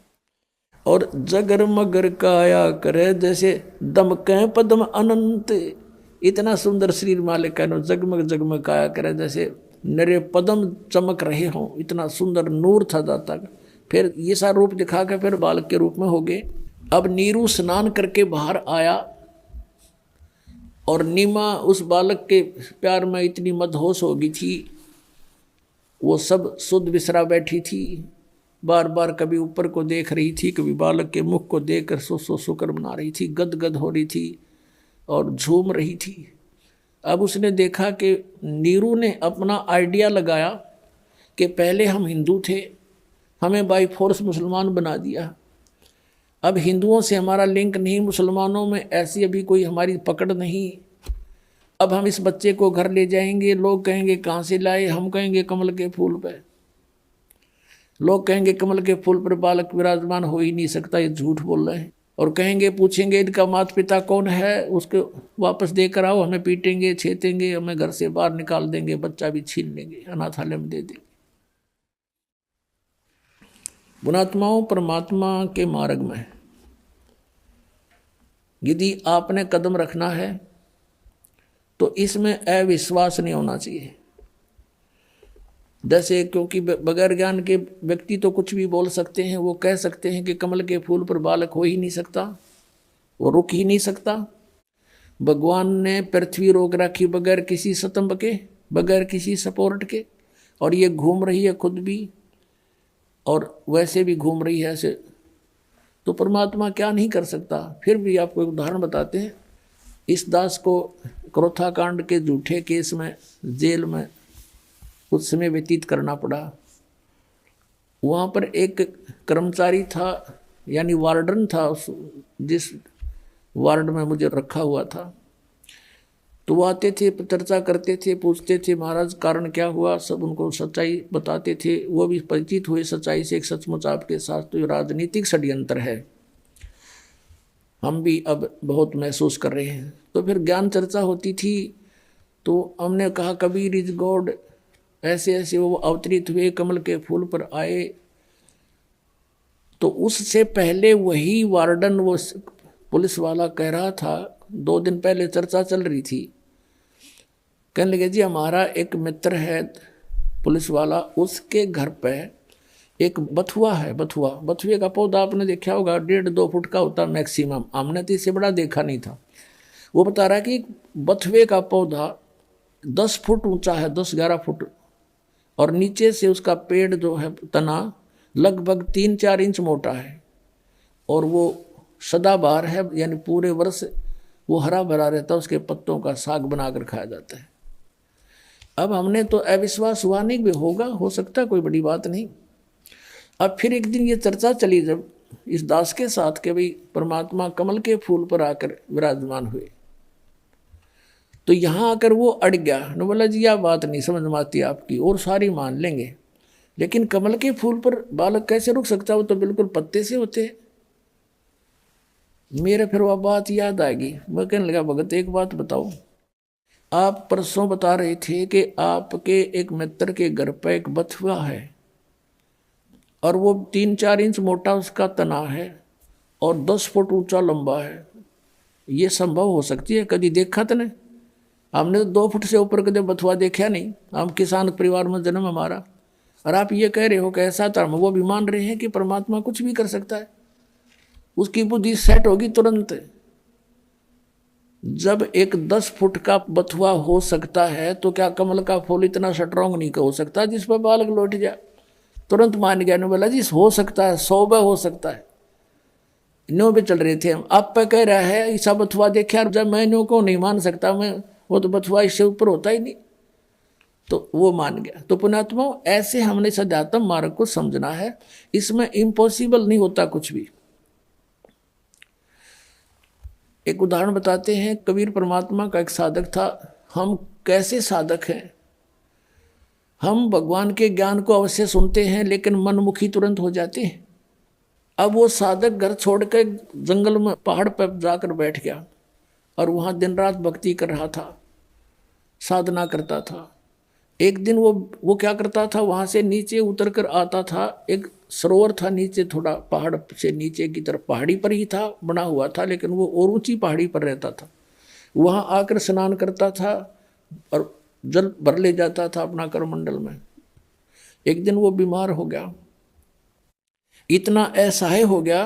A: और जगर मगर काया करे जैसे दमके पद्म अनंत। इतना सुंदर शरीर मालिक का जगमग जगमग काया करे जैसे नरे पद्म चमक रहे हों, इतना सुंदर नूर था दाता का। फिर ये सा रूप दिखा के फिर बालक के रूप में हो गए। अब नीरू स्नान करके बाहर आया और नीमा उस बालक के प्यार में इतनी मदहोश हो गई थी, वो सब सुध बिसरा बैठी थी। बार बार कभी ऊपर को देख रही थी, कभी बालक के मुख को देखकर सो शुक्र बना रही थी, गदगद हो रही थी और झूम रही थी। अब उसने देखा कि नीरू ने अपना आइडिया लगाया कि पहले हम हिंदू थे, हमें बाई फोर्स मुसलमान बना दिया। अब हिंदुओं से हमारा लिंक नहीं, मुसलमानों में ऐसी अभी कोई हमारी पकड़ नहीं। अब हम इस बच्चे को घर ले जाएंगे, लोग कहेंगे कहाँ से लाए, हम कहेंगे कमल के फूल पे, लोग कहेंगे कमल के फूल पर बालक विराजमान हो ही नहीं सकता, ये झूठ बोल रहे हैं। और कहेंगे, पूछेंगे इनका माता पिता कौन है, उसके वापस देकर आओ, हमें पीटेंगे, छेतेंगे, हमें घर से बाहर निकाल देंगे, बच्चा भी छीन लेंगे, अनाथालय में दे देंगे। गुणात्माओं, परमात्मा के मार्ग में यदि आपने कदम रखना है तो इसमें अविश्वास नहीं होना चाहिए। जैसे क्योंकि बगैर ज्ञान के व्यक्ति तो कुछ भी बोल सकते हैं, वो कह सकते हैं कि कमल के फूल पर बालक हो ही नहीं सकता, वो रुक ही नहीं सकता। भगवान ने पृथ्वी रोक रखी बगैर किसी स्तंभ के, बगैर किसी सपोर्ट के, और ये घूम रही है खुद भी और वैसे भी घूम रही है ऐसे, तो परमात्मा क्या नहीं कर सकता। फिर भी आपको एक उदाहरण बताते हैं। इस दास को क्रोथा कांड के झूठे केस में जेल में कुछ समय व्यतीत करना पड़ा। वहाँ पर एक कर्मचारी था, यानी वार्डन था, जिस वार्ड में मुझे रखा हुआ था। तो वो आते थे, चर्चा करते थे, पूछते थे महाराज कारण क्या हुआ, सब उनको सच्चाई बताते थे। वो भी परिचित हुए सच्चाई से, एक सचमुच आपके साथ तो ये राजनीतिक षड्यंत्र है, हम भी अब बहुत महसूस कर रहे हैं। तो फिर ज्ञान चर्चा होती थी, तो हमने कहा कबीर इज गॉड, ऐसे ऐसे वो अवतरित हुए, कमल के फूल पर आए। तो उससे पहले वही वार्डन, वो पुलिस वाला कह रहा था, 2 दिन पहले चर्चा चल रही थी, कहने लगे जी हमारा एक मित्र है पुलिस वाला, उसके घर पे एक बथुआ है। बथुए का पौधा आपने देखा होगा, 1.5-2 फुट का होता मैक्सिमम, हमने तो इससे बड़ा देखा नहीं था। वो बता रहा है कि बथुए का पौधा 10 फुट ऊंचा है, 10-11 फुट, और नीचे से उसका पेड़ जो है तना लगभग 3-4 इंच मोटा है, और वो सदाबहार है, यानी पूरे वर्ष वो हरा भरा रहता है, उसके पत्तों का साग बनाकर खाया जाता है। अब हमने तो अविश्वास हुआ नहीं, भी होगा, हो सकता है, कोई बड़ी बात नहीं। अब फिर एक दिन ये चर्चा चली जब इस दास के साथ के भाई परमात्मा कमल के फूल पर आकर विराजमान हुए, तो यहाँ आकर वो अड़ गया न, बोला जी यह बात नहीं समझ में आती आपकी, और सारी मान लेंगे, लेकिन कमल के फूल पर बालक कैसे रुक सकता, वो तो बिल्कुल पत्ते से होते हैं। मेरे फिर वह बात याद आएगी, मैं कहने लगा भगत एक बात बताओ, आप परसों बता रहे थे कि आपके एक मित्र के घर पर एक बथुआ है और वो 3-4 इंच मोटा उसका तना है और 10 फुट ऊंचा लंबा है, ये संभव हो सकती है? कभी देखा तो नहीं, हमने तो 2 फुट से ऊपर कभी बथुआ देखा नहीं, हम किसान परिवार में जन्म हमारा, और आप ये कह रहे हो कि ऐसा था। वो भी मान रहे हैं कि परमात्मा कुछ भी कर सकता है, उसकी बुद्धि सेट होगी तुरंत। जब एक 10 फुट का बथुआ हो सकता है तो क्या कमल का फूल इतना स्ट्रॉन्ग नहीं हो सकता जिस पर बालक लौट जाए? तुरंत मान गया, ने बोला जी हो सकता है, 100 हो सकता है। न्यो भी चल रहे थे हम, आप पे कह रहा है ऐसा बथुआ देखा, जब मैं न्यो को नहीं मान सकता, मैं वो तो बथुआ इससे ऊपर होता ही नहीं, तो वो मान गया। तो पुण्यात्मा, ऐसे हमने सध्यात्म मार्ग को समझना है, इसमें इम्पॉसिबल नहीं होता कुछ भी। एक उदाहरण बताते हैं, कबीर परमात्मा का एक साधक था। हम कैसे साधक हैं, हम भगवान के ज्ञान को अवश्य सुनते हैं लेकिन मनमुखी तुरंत हो जाते हैं। अब वो साधक घर छोड़कर जंगल में पहाड़ पर जाकर बैठ गया और वहाँ दिन रात भक्ति कर रहा था, साधना करता था। एक दिन वो क्या करता था, वहाँ से नीचे उतर कर आता था, एक सरोवर था नीचे, थोड़ा पहाड़ से नीचे की तरफ, पहाड़ी पर ही था, बना हुआ था, लेकिन वो और ऊंची पहाड़ी पर रहता था। वहाँ आकर स्नान करता था और जल भर ले जाता था अपना करमंडल में। एक दिन वो बीमार हो गया, इतना असहाय हो गया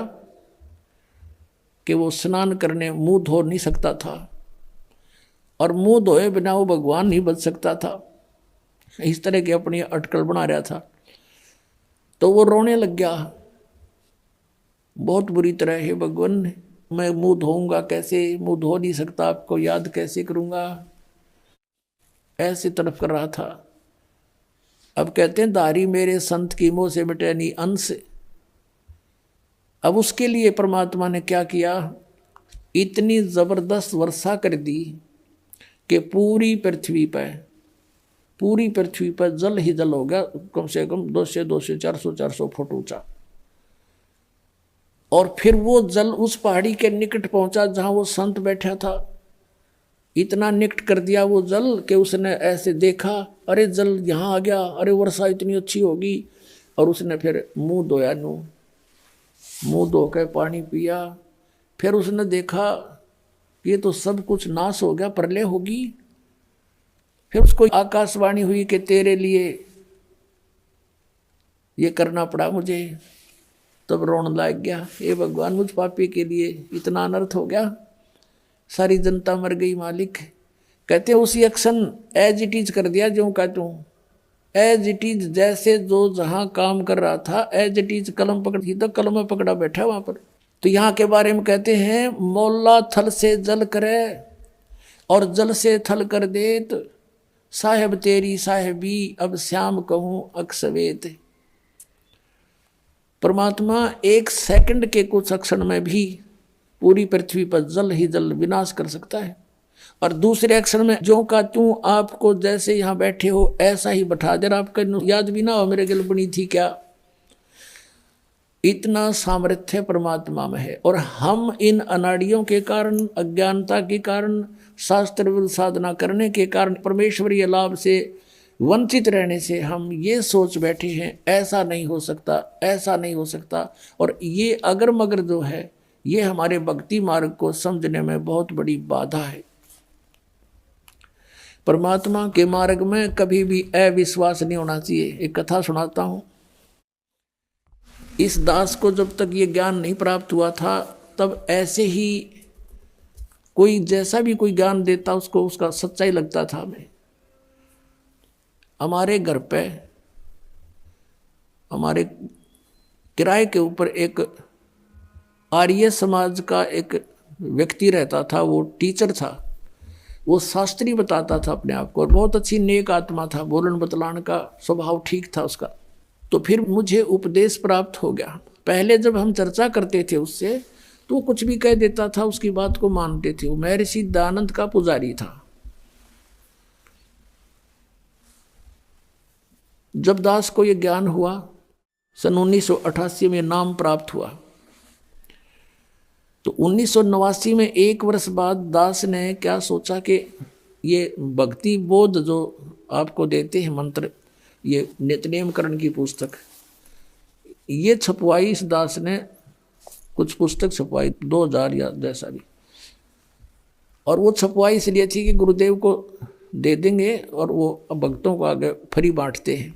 A: कि वो स्नान करने मुंह धो नहीं सकता था, और मुंह धोए बिना वो भगवान नहीं बच सकता था। इस तरह की अपनी अटकल बना रहा था। तो वो रोने लग गया बहुत बुरी तरह, हे भगवान मैं मुंह धोऊंगा कैसे, मुंह धो नहीं सकता, आपको याद कैसे करूंगा, ऐसे तड़प कर रहा था। अब कहते हैं दारी मेरे संत की मोह से मिटे नहीं अंश। अब उसके लिए परमात्मा ने क्या किया, इतनी जबरदस्त वर्षा कर दी कि पूरी पृथ्वी पर जल ही जल हो गया, कम से कम 200 400 फुट ऊंचा। और फिर वो जल उस पहाड़ी के निकट पहुंचा जहां वो संत बैठा था। इतना निकट कर दिया वो जल कि उसने ऐसे देखा, अरे जल यहाँ आ गया, अरे वर्षा इतनी अच्छी होगी। और उसने फिर मुंह धोया, मुंह धो के पानी पिया। फिर उसने देखा ये तो सब कुछ नाश हो गया, प्रलय होगी। फिर उसको आकाशवाणी हुई कि तेरे लिए ये करना पड़ा मुझे। तब रोने लग गया, हे भगवान मुझ पापी के लिए इतना अनर्थ हो गया, सारी जनता मर गई मालिक। कहते उसी एक्शन एज इट इज कर दिया, जो कहता हूँ एज इट इज, जैसे जो जहां काम कर रहा था एज इट इज कलम पकड़ी तो कलम में पकड़ा बैठा वहां पर। तो यहाँ के बारे में कहते हैं, मौला थल से जल करे और जल से थल कर देत, साहेब तेरी साहेबी अब श्याम कहूँ अक्सवेत। परमात्मा एक सेकंड के कुछ क्षण में भी पूरी पृथ्वी पर जल ही जल विनाश कर सकता है। और दूसरे क्षण में जो का तू आपको जैसे यहाँ बैठे हो ऐसा ही बैठा दे, आपका याद भी ना हो मेरे गिल बनी थी क्या। इतना सामर्थ्य परमात्मा में है। और हम इन अनाड़ियों के कारण, अज्ञानता के कारण, शास्त्र विरुद्ध साधना करने के कारण, परमेश्वरीय लाभ से वंचित रहने से हम ये सोच बैठे हैं ऐसा नहीं हो सकता, ऐसा नहीं हो सकता। और ये अगर मगर जो है ये हमारे भक्ति मार्ग को समझने में बहुत बड़ी बाधा है। परमात्मा के मार्ग में कभी भी अविश्वास नहीं होना चाहिए। एक कथा सुनाता हूँ। इस दास को जब तक ये ज्ञान नहीं प्राप्त हुआ था तब ऐसे ही कोई जैसा भी कोई ज्ञान देता उसको उसका सच्चाई लगता था हमें। हमारे घर पे हमारे किराए के ऊपर एक आर्य समाज का एक व्यक्ति रहता था। वो टीचर था, वो शास्त्री बताता था अपने आप को, और बहुत अच्छी नेक आत्मा था, बोलन बतलाने का स्वभाव ठीक था उसका। तो फिर मुझे उपदेश प्राप्त हो गया। पहले जब हम चर्चा करते थे उससे तो वो कुछ भी कह देता था, उसकी बात को मानते थे। वो महर्षि दयानंद का पुजारी था। जब दास को ये ज्ञान हुआ, सन 1988 में नाम प्राप्त हुआ, तो 1989 में एक वर्ष बाद दास ने क्या सोचा कि ये भक्ति बोध जो आपको देते हैं मंत्र, ये नित्यनेमकरण की पुस्तक, ये छपवाई इस दास ने, कुछ पुस्तक छपवाई 2000 या जैसा भी। और वो छपवाई इसलिए थी कि गुरुदेव को दे देंगे और वो भक्तों को आगे फ्री बांटते हैं।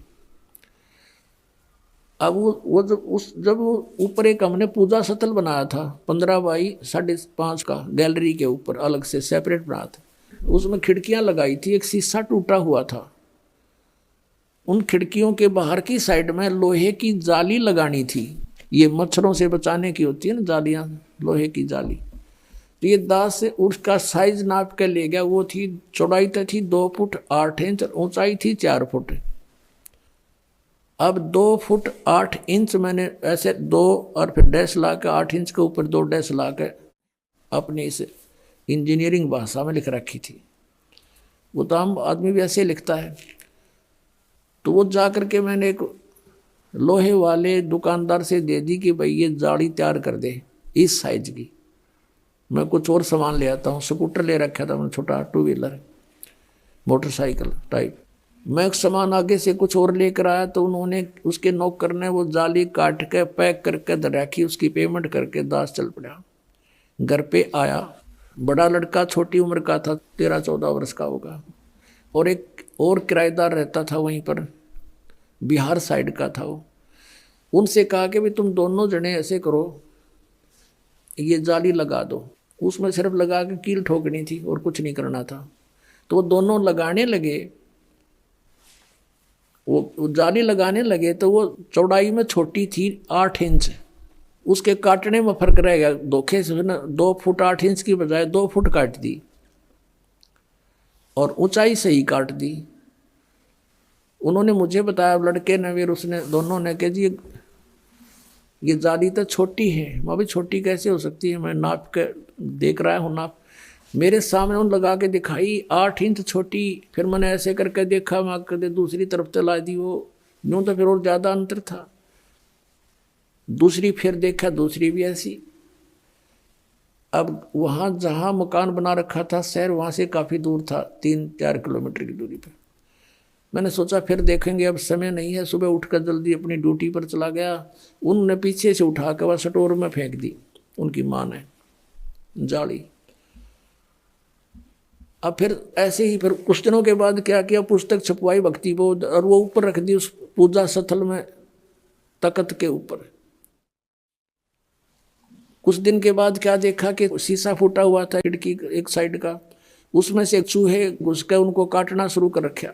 A: अब वो जब ऊपर एक हमने पूजा सतल बनाया था 15 बाई 5.5 का, गैलरी के ऊपर अलग से सेपरेट बनाया था। उसमें खिड़कियां लगाई थी, एक शीशा टूटा हुआ था। उन खिड़कियों के बाहर की साइड में लोहे की जाली लगानी थी। ये मच्छरों से बचाने की होती है ना जालियां, लोहे की जाली। तो ये दास से उसका साइज नाप के ले गया। वो थी, चौड़ाई तो थी 2 फुट 8 इंच, ऊंचाई थी 4 फुट। अब 2 फुट 8 इंच मैंने ऐसे 2 और फिर डैश ला के 8 इंच के ऊपर 2 डैश ला के अपनी इस इंजीनियरिंग भाषा में लिख रखी थी। वो तो आम आदमी भी ऐसे लिखता है। तो वो जा कर के मैंने एक लोहे वाले दुकानदार से दे दी कि भाई ये जाली तैयार कर दे इस साइज की। मैं कुछ और सामान ले आता हूँ। स्कूटर ले रखा था मैंने, छोटा 2 व्हीलर मोटरसाइकिल टाइप। मैं सामान आगे से कुछ और लेकर आया तो उन्होंने उसके नौकर ने वो जाली काट के पैक करके रखी। उसकी पेमेंट करके दास चल पड़ा। घर पे आया, बड़ा लड़का छोटी उम्र का था, 13-14 वर्ष का होगा, और एक और किराएदार रहता था वहीं पर, बिहार साइड का था वो। उनसे कहा कि भाई तुम दोनों जने ऐसे करो, ये जाली लगा दो। उसमें सिर्फ लगा के कील ठोकनी थी और कुछ नहीं करना था। तो वो दोनों लगाने लगे, वो जाली लगाने लगे तो वो चौड़ाई में छोटी थी 8 इंच, उसके काटने में फर्क रह गया। धोखे से ना 2 फुट 8 इंच की बजाय 2 फुट काट दी और ऊंचाई से ही काट दी। उन्होंने मुझे बताया, लड़के ने फिर उसने दोनों ने कि जी ये जाली तो छोटी है। मैं भी छोटी कैसे हो सकती है, मैं नाप के देख रहा हूँ नाप, मेरे सामने उन लगा के दिखाई 8 इंच छोटी। फिर मैंने ऐसे करके देखा, मैं कदे दूसरी तरफ चला दी, वो यूँ तो फिर और ज़्यादा अंतर था। दूसरी फिर देखा, दूसरी भी ऐसी। अब वहाँ जहाँ मकान बना रखा था शहर, वहाँ से काफ़ी दूर था, 3-4 किलोमीटर की दूरी पर। मैंने सोचा फिर देखेंगे, अब समय नहीं है। सुबह उठकर जल्दी अपनी ड्यूटी पर चला गया। उनने पीछे से उठा कर वह स्टोर में फेंक दी, उनकी माँ ने जाली। अब फिर ऐसे ही फिर कुछ दिनों के बाद क्या किया, पुस्तक छपवाई भक्ति बोध, और वो ऊपर रख दी उस पूजा स्थल में, तख्त के ऊपर। कुछ दिन के बाद क्या देखा कि शीशा फूटा हुआ था खिड़की एक साइड का, उसमें से चूहे घुस के उनको काटना शुरू कर रखा।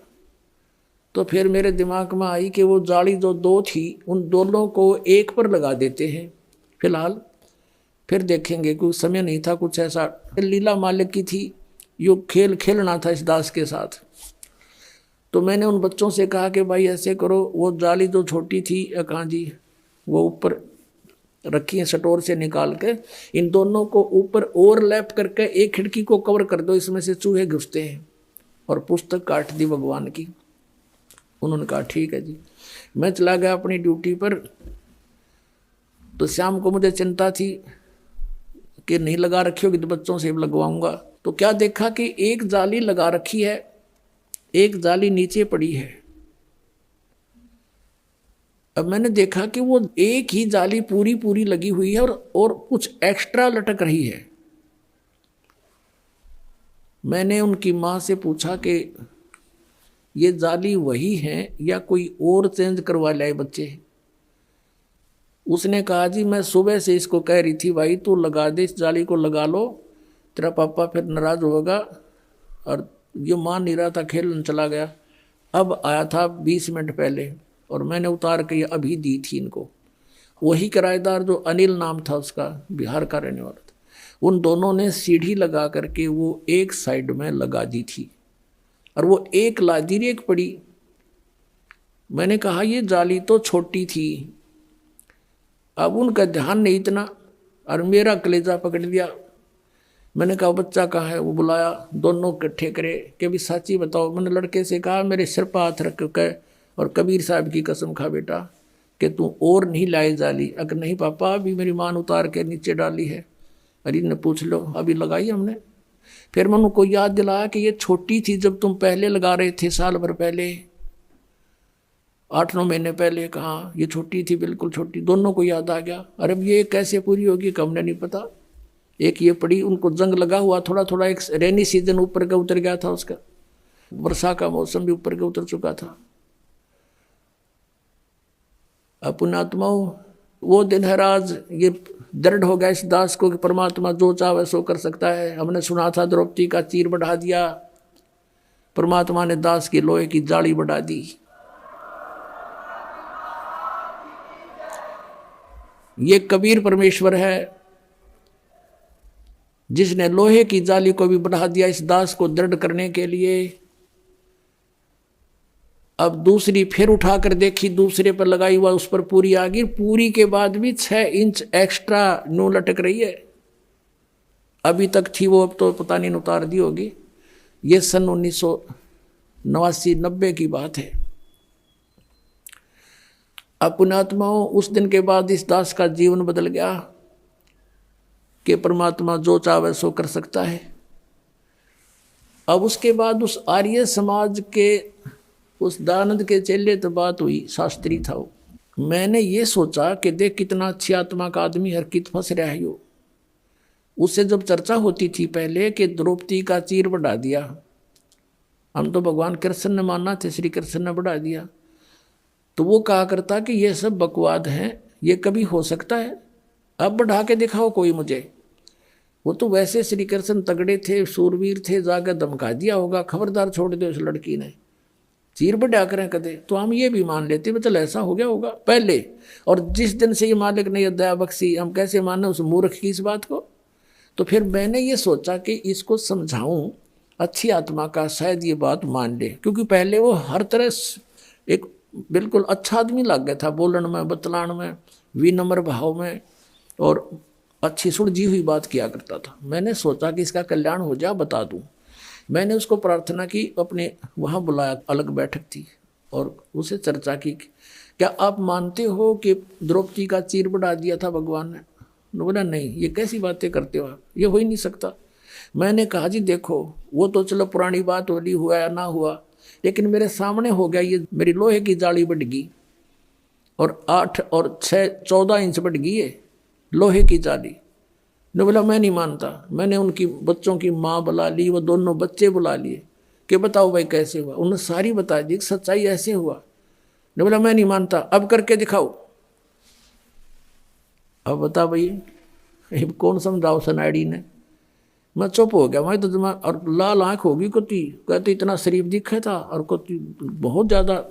A: तो फिर मेरे दिमाग में आई कि वो जाली जो 2 थी, उन दोनों को एक पर लगा देते हैं फिलहाल, फिर देखेंगे। कुछ समय नहीं था, कुछ ऐसा लीला मालिक की थी, यो खेल खेलना था इस दास के साथ। तो मैंने उन बच्चों से कहा कि भाई ऐसे करो, वो जाली जो छोटी थी कहाँ जी, वो ऊपर रखी है स्टोर से निकाल के, इन दोनों को ऊपर ओवरलैप करके एक खिड़की को कवर कर दो, इसमें से चूहे घुसते हैं। और पुस्तक काट दी भगवान की। उन्होंने कहा ठीक है जी। मैं चला गया अपनी ड्यूटी पर। तो शाम को मुझे चिंता थी कि नहीं लगा रखी होगी तो बच्चों से लगवाऊंगा। तो क्या देखा कि एक जाली लगा रखी है, एक जाली नीचे पड़ी है। अब मैंने देखा कि वो एक ही जाली पूरी पूरी लगी हुई है और कुछ एक्स्ट्रा लटक रही है। मैंने उनकी माँ से पूछा कि ये जाली वही है या कोई और चेंज करवा लाए बच्चे। उसने कहा जी मैं सुबह से इसको कह रही थी भाई तू लगा दे, इस जाली को लगा लो, तेरा पापा फिर नाराज होगा। और ये मान नहीं रहा था, खेलने चला गया। अब आया था 20 मिनट पहले और मैंने उतार के ये अभी दी थी इनको। वही किराएदार जो अनिल नाम था उसका, बिहार का रहने वाला था, उन दोनों ने सीढ़ी लगा करके वो एक साइड में लगा दी थी और वो एक लादी एक पड़ी। मैंने कहा ये जाली तो छोटी थी। अब उनका ध्यान नहीं इतना और मेरा कलेजा पकड़ लिया। मैंने कहा बच्चा कहाँ है, वो बुलाया, दोनों इकट्ठे करे कि भी सच्ची बताओ। मैंने लड़के से कहा मेरे सिर पर हाथ रख के और कबीर साहब की कसम खा बेटा कि तू और नहीं लाए जाली। अगर नहीं पापा अभी मेरी मां उतार के नीचे डाली है। अरे ने पूछ लो, अभी लगाई हमने। फिर मैंने उनको याद दिलाया कि ये छोटी थी जब तुम पहले लगा रहे थे, साल भर पहले, 8-9 महीने पहले। कहाँ ये छोटी थी, बिल्कुल छोटी। दोनों को याद आ गया। अरे अब ये कैसे पूरी होगी कि हमने नहीं पता। एक ये पड़ी, उनको जंग लगा हुआ थोड़ा थोड़ा। एक रेनी सीजन ऊपर का उतर गया था उसका, वर्षा का मौसम भी ऊपर का उतर चुका था। पुण्यात्माओं वो दिन है राज, ये दृढ़ हो गया इस दास को कि परमात्मा जो चाहे सो कर सकता है। हमने सुना था द्रौपदी का चीर बढ़ा दिया, परमात्मा ने दास की लोहे की जाली बढ़ा दी। ये कबीर परमेश्वर है जिसने लोहे की जाली को भी बढ़ा दिया इस दास को दृढ़ करने के लिए। अब दूसरी फिर उठाकर देखी, दूसरे पर लगाई हुआ, उस पर पूरी आ गई। पूरी के बाद भी 6 इंच एक्स्ट्रा नो लटक रही है। अभी तक थी वो, अब तो पता नहीं उतार दी होगी। ये सन 1989-90 की बात है। अब पुण्यात्माओं उस दिन के बाद इस दास का जीवन बदल गया कि परमात्मा जो चाहे सो कर सकता है। अब उसके बाद उस आर्य समाज के उस दयानंद के चेले तो बात हुई, शास्त्री था वो। मैंने ये सोचा कि देख कितना अच्छी आत्मा का आदमी, हर कित फंस रहा है यो। उससे जब चर्चा होती थी पहले कि द्रौपदी का चीर बढ़ा दिया, हम तो भगवान कृष्ण ने माना थे, श्री कृष्ण ने बढ़ा दिया, तो वो कहा करता कि ये सब बकवाद हैं, ये कभी हो सकता है, अब बढ़ा के दिखाओ कोई मुझे। वो तो वैसे श्री कृष्ण तगड़े थे, सूरवीर थे, जाकर धमका दिया होगा, खबरदार छोड़ दो उस लड़की ने, चीर बढ़ा करें कदे। तो हम ये भी मान लेते मतलब ऐसा हो गया होगा पहले। और जिस दिन से ये मालिक ने ये दया बख्शी, हम कैसे माने उस मूर्ख की इस बात को। तो फिर मैंने ये सोचा कि इसको समझाऊं अच्छी आत्मा का, शायद ये बात मान ले। क्योंकि पहले वो हर तरह एक बिल्कुल अच्छा आदमी लग गया था, बोलन में, बतलान में, विनम्र भाव में और अच्छी सुलझी हुई बात किया करता था। मैंने सोचा कि इसका कल्याण हो जाए, बता दूं। मैंने उसको प्रार्थना की, अपने वहाँ बुलाया, अलग बैठक थी, और उसे चर्चा की, क्या आप मानते हो कि द्रौपदी का चीर बढ़ा दिया था भगवान ने? बोला नहीं, ये कैसी बातें करते हो आप, ये हो ही नहीं सकता। मैंने कहा जी देखो, वो तो चलो पुरानी बात होली, हुआ या ना हुआ, लेकिन मेरे सामने हो गया, ये मेरी लोहे की जाली बढ़ गई और 8 और 6 14 इंच बढ़ गई है लोहे की जाली। ने बोला मैं नहीं मानता। मैंने उनकी बच्चों की माँ बुला ली, वो दोनों बच्चे बुला लिए कि बताओ भाई कैसे हुआ। उन्होंने सारी बता दी, सच्चाई ऐसे हुआ। ने बोला मैं नहीं मानता, अब करके दिखाओ। अब बता भाई, कौन समझाओ सनाड़ी ने। मैं चुप हो गया, मैं तो दिमाग, और लाल आंख होगी कुत्ती, कहते इतना शरीफ दिखे था, और कुत्ती बहुत ज़्यादा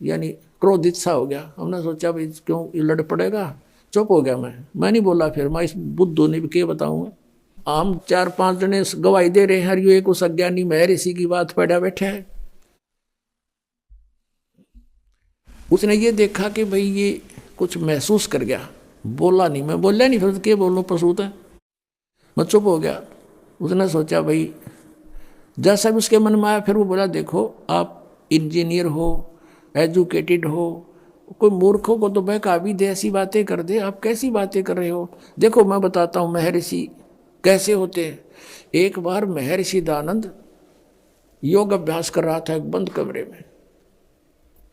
A: यानी क्रोधित सा हो गया। हमने सोचा भाई क्यों लड़ पड़ेगा, चुप हो गया मैं नहीं बोला। फिर मैं इस बुद्धू ने भी क्या बताऊंगा। हम 4-5 जने गवाही दे रहे हैं, हर एक उस अज्ञानी महर्षि की बात पढ़ा बैठा है। उसने ये देखा कि भाई ये कुछ महसूस कर गया, बोला नहीं। मैं बोला नहीं, फिर क्या बोलूँ, पसूत है। मैं चुप हो गया। उसने सोचा भाई जैसा भी उसके मन में आया, फिर वो बोला देखो आप इंजीनियर हो, एजुकेटेड हो, कोई मूर्खों को तो बहका भी दे, ऐसी बातें कर दे, आप कैसी बातें कर रहे हो। देखो मैं बताता हूँ महर्षि कैसे होते हैं। एक बार महर्षि दानंद योग अभ्यास कर रहा था एक बंद कमरे में,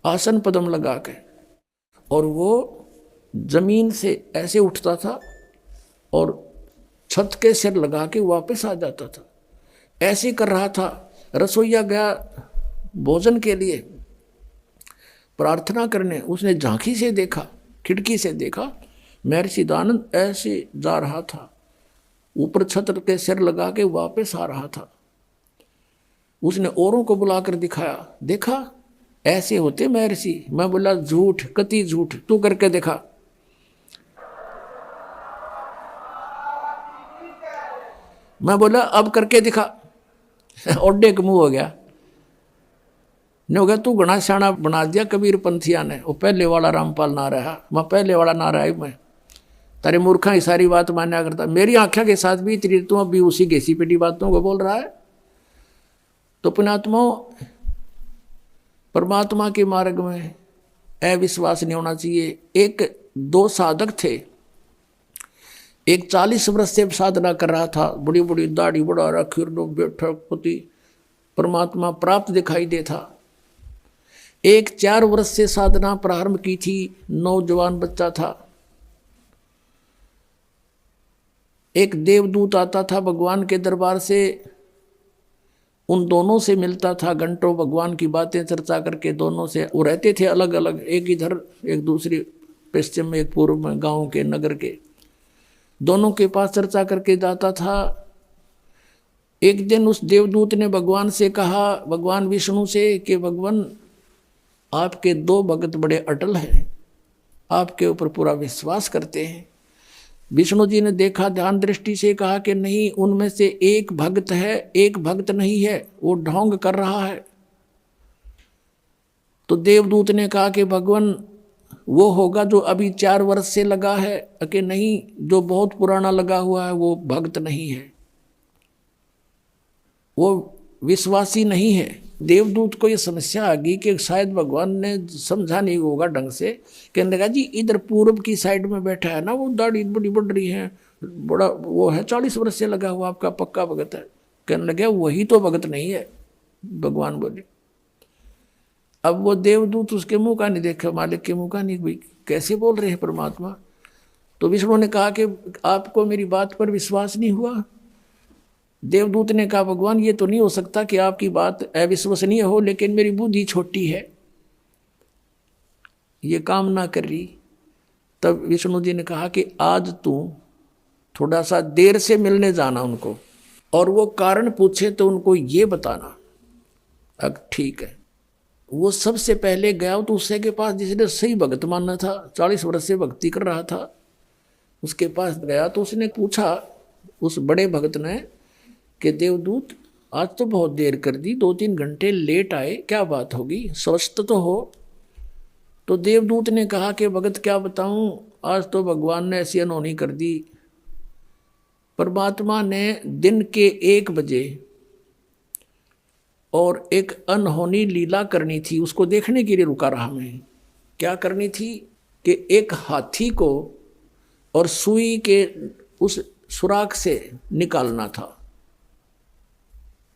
A: आसन पद्म लगा के, और वो जमीन से ऐसे उठता था और छत के सिर लगा के वापस आ जाता था। ऐसे कर रहा था। रसोईया गया भोजन के लिए प्रार्थना करने, उसने झांकी से देखा, खिड़की से देखा, महर्षि दानंद ऐसे जा रहा था, ऊपर छत के सिर लगा के वापस आ रहा था। उसने औरों को बुलाकर दिखाया, देखा ऐसे होते महर्षि। मैं बोला झूठ, कति झूठ, तू करके देखा। मैं बोला अब करके दिखा। ओडे का मुंह हो गया। ने हो गया तू घना सियाना बना दिया कबीर पंथिया ने, वो पहले वाला रामपाल ना रहा। मैं पहले वाला ना रहा, मैं तारे मूर्खा ही सारी बात मान्या करता। मेरी आंखों के साथ भी तेरी तू अभी उसी घेसी पेटी बातों को बोल रहा है। तो पुण्यात्मा, परमात्मा के मार्ग में अविश्वास नहीं होना चाहिए। एक 2 साधक थे, एक 40 वर्ष से साधना कर रहा था, बड़ी बड़ी दाढ़ी बढ़ा रखी, बैठक पति परमात्मा प्राप्त दिखाई देता। एक 4 वर्ष से साधना प्रारंभ की थी, नौजवान बच्चा था। एक देवदूत आता था भगवान के दरबार से, उन दोनों से मिलता था, घंटों भगवान की बातें चर्चा करके दोनों से। वो रहते थे अलग अलग, एक इधर एक दूसरी पश्चिम में, एक पूर्व में, गांव के नगर के। दोनों के पास चर्चा करके जाता था। एक दिन उस देवदूत ने भगवान से कहा, भगवान विष्णु से, कि भगवान आपके 2 भगत बड़े अटल हैं, आपके ऊपर पूरा विश्वास करते हैं। विष्णु जी ने देखा, ध्यान दृष्टि से कहा कि नहीं, उनमें से एक भक्त है, एक भक्त नहीं है, वो ढोंग कर रहा है। तो देवदूत ने कहा कि भगवान वो होगा जो अभी 4 वर्ष से लगा है, कि नहीं, जो बहुत पुराना लगा हुआ है वो भक्त नहीं है, वो विश्वासी नहीं है। देवदूत को ये समस्या आ गई कि शायद भगवान ने समझा नहीं होगा ढंग से। कहने लगा जी इधर पूर्व की साइड में बैठा है ना, वो दाढ़ी बड़ी बढ़ रही है, बड़ा वो है, 40 वर्ष से लगा हुआ, आपका पक्का भगत है। कहने लगे वही तो भगत नहीं है। भगवान बोले। अब वो देवदूत उसके मुंह का नहीं देखा, मालिक के मुंह का नहीं, भाई कैसे बोल रहे हैं परमात्मा। तो विष्णु ने कहा कि आपको मेरी बात पर विश्वास नहीं हुआ। देवदूत ने कहा भगवान ये तो नहीं हो सकता कि आपकी बात अविश्वसनीय हो, लेकिन मेरी बुद्धि छोटी है, ये काम ना कर रही। तब विष्णु जी ने कहा कि आज तू थोड़ा सा देर से मिलने जाना उनको, और वो कारण पूछे तो उनको ये बताना। अब ठीक है। वो सबसे पहले गया तो उससे के पास जिसने सही भगत मानना था, 40 वर्ष से भक्ति कर रहा था, उसके पास गया तो उसने पूछा उस बड़े भगत ने कि देवदूत आज तो बहुत देर कर दी, 2-3 घंटे लेट आए, क्या बात होगी, स्वस्थ तो हो। तो देवदूत ने कहा कि भगत क्या बताऊं, आज तो भगवान ने ऐसी अनहोनी कर दी। परमात्मा ने दिन के 1 बजे और एक अनहोनी लीला करनी थी, उसको देखने के लिए रुका रहा मैं। क्या करनी थी कि एक हाथी को और सुई के उस सुराख से निकालना था,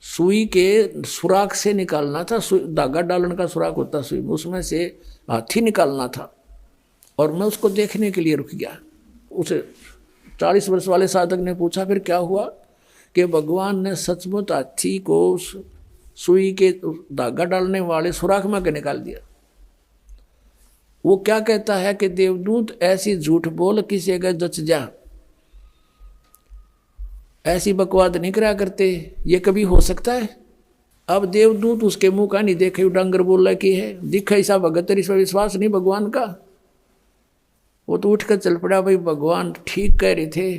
A: सुई के सुराख से निकालना था। धागा डालने का सुराख होता सुई में, उसमें से हाथी निकालना था। और मैं उसको देखने के लिए रुक गया। उस 40 वर्ष वाले साधक ने पूछा फिर क्या हुआ, कि भगवान ने सचमुच हाथी को सुई के धागा डालने वाले सुराख में के निकाल दिया। वो क्या कहता है कि देवदूत ऐसी झूठ बोल किसी का जच जा, ऐसी बकवाद नहीं करा करते, ये कभी हो सकता है। अब देवदूत उसके मुंह का नहीं देखे, डांगर बोल रहा कि है दिखा ऐसा भगत, इस पर विश्वास नहीं भगवान का। वो तो उठकर चल पड़ा, भाई भगवान ठीक कह रहे थे,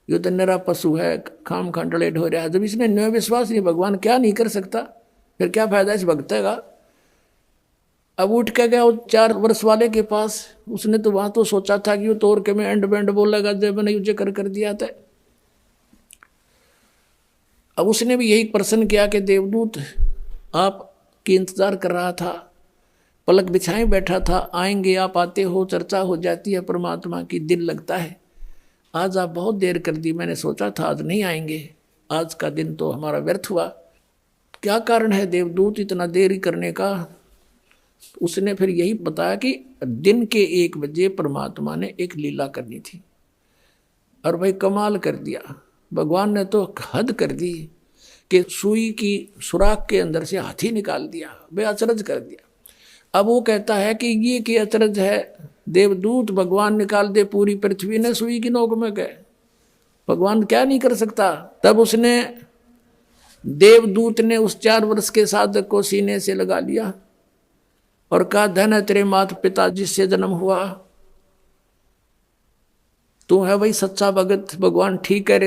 A: ये तो नरा पशु है, खाम खंडलेट हो रहा है। जब इसने न विश्वास नहीं, भगवान क्या नहीं कर सकता, फिर क्या फायदा इस भक्त का। अब उठ के गया वो 4 वर्ष वाले के पास। उसने तो वहां तो सोचा था कि वो तोड़ के मैं एंड बैंड बोलेगा, जब मैंने युद्ध कर दिया था। अब उसने भी यही प्रश्न किया कि देवदूत आपकी इंतजार कर रहा था, पलक बिछाए बैठा था, आएंगे आप, आते हो, चर्चा हो जाती है परमात्मा की, दिल लगता है। आज आप बहुत देर कर दी, मैंने सोचा था आज नहीं आएंगे, आज का दिन तो हमारा व्यर्थ हुआ। क्या कारण है देवदूत इतना देरी करने का। उसने फिर यही बताया कि दिन के 1 बजे परमात्मा ने एक लीला करनी थी। और भाई कमाल कर दिया, भगवान ने तो हद कर दी कि सुई की सुराख के अंदर से हाथी निकाल दिया, बे अचरज कर दिया। अब वो कहता है कि ये कि अचरज है देवदूत, भगवान निकाल दे पूरी पृथ्वी ने सुई की नोक में गए, भगवान क्या नहीं कर सकता। तब उसने देवदूत ने उस 4 वर्ष के साधक को सीने से लगा लिया और कहा धन है तेरे माता पिता जिससे जन्म हुआ, तू है भाई सच्चा भगत, भगवान ठीक कह रहे।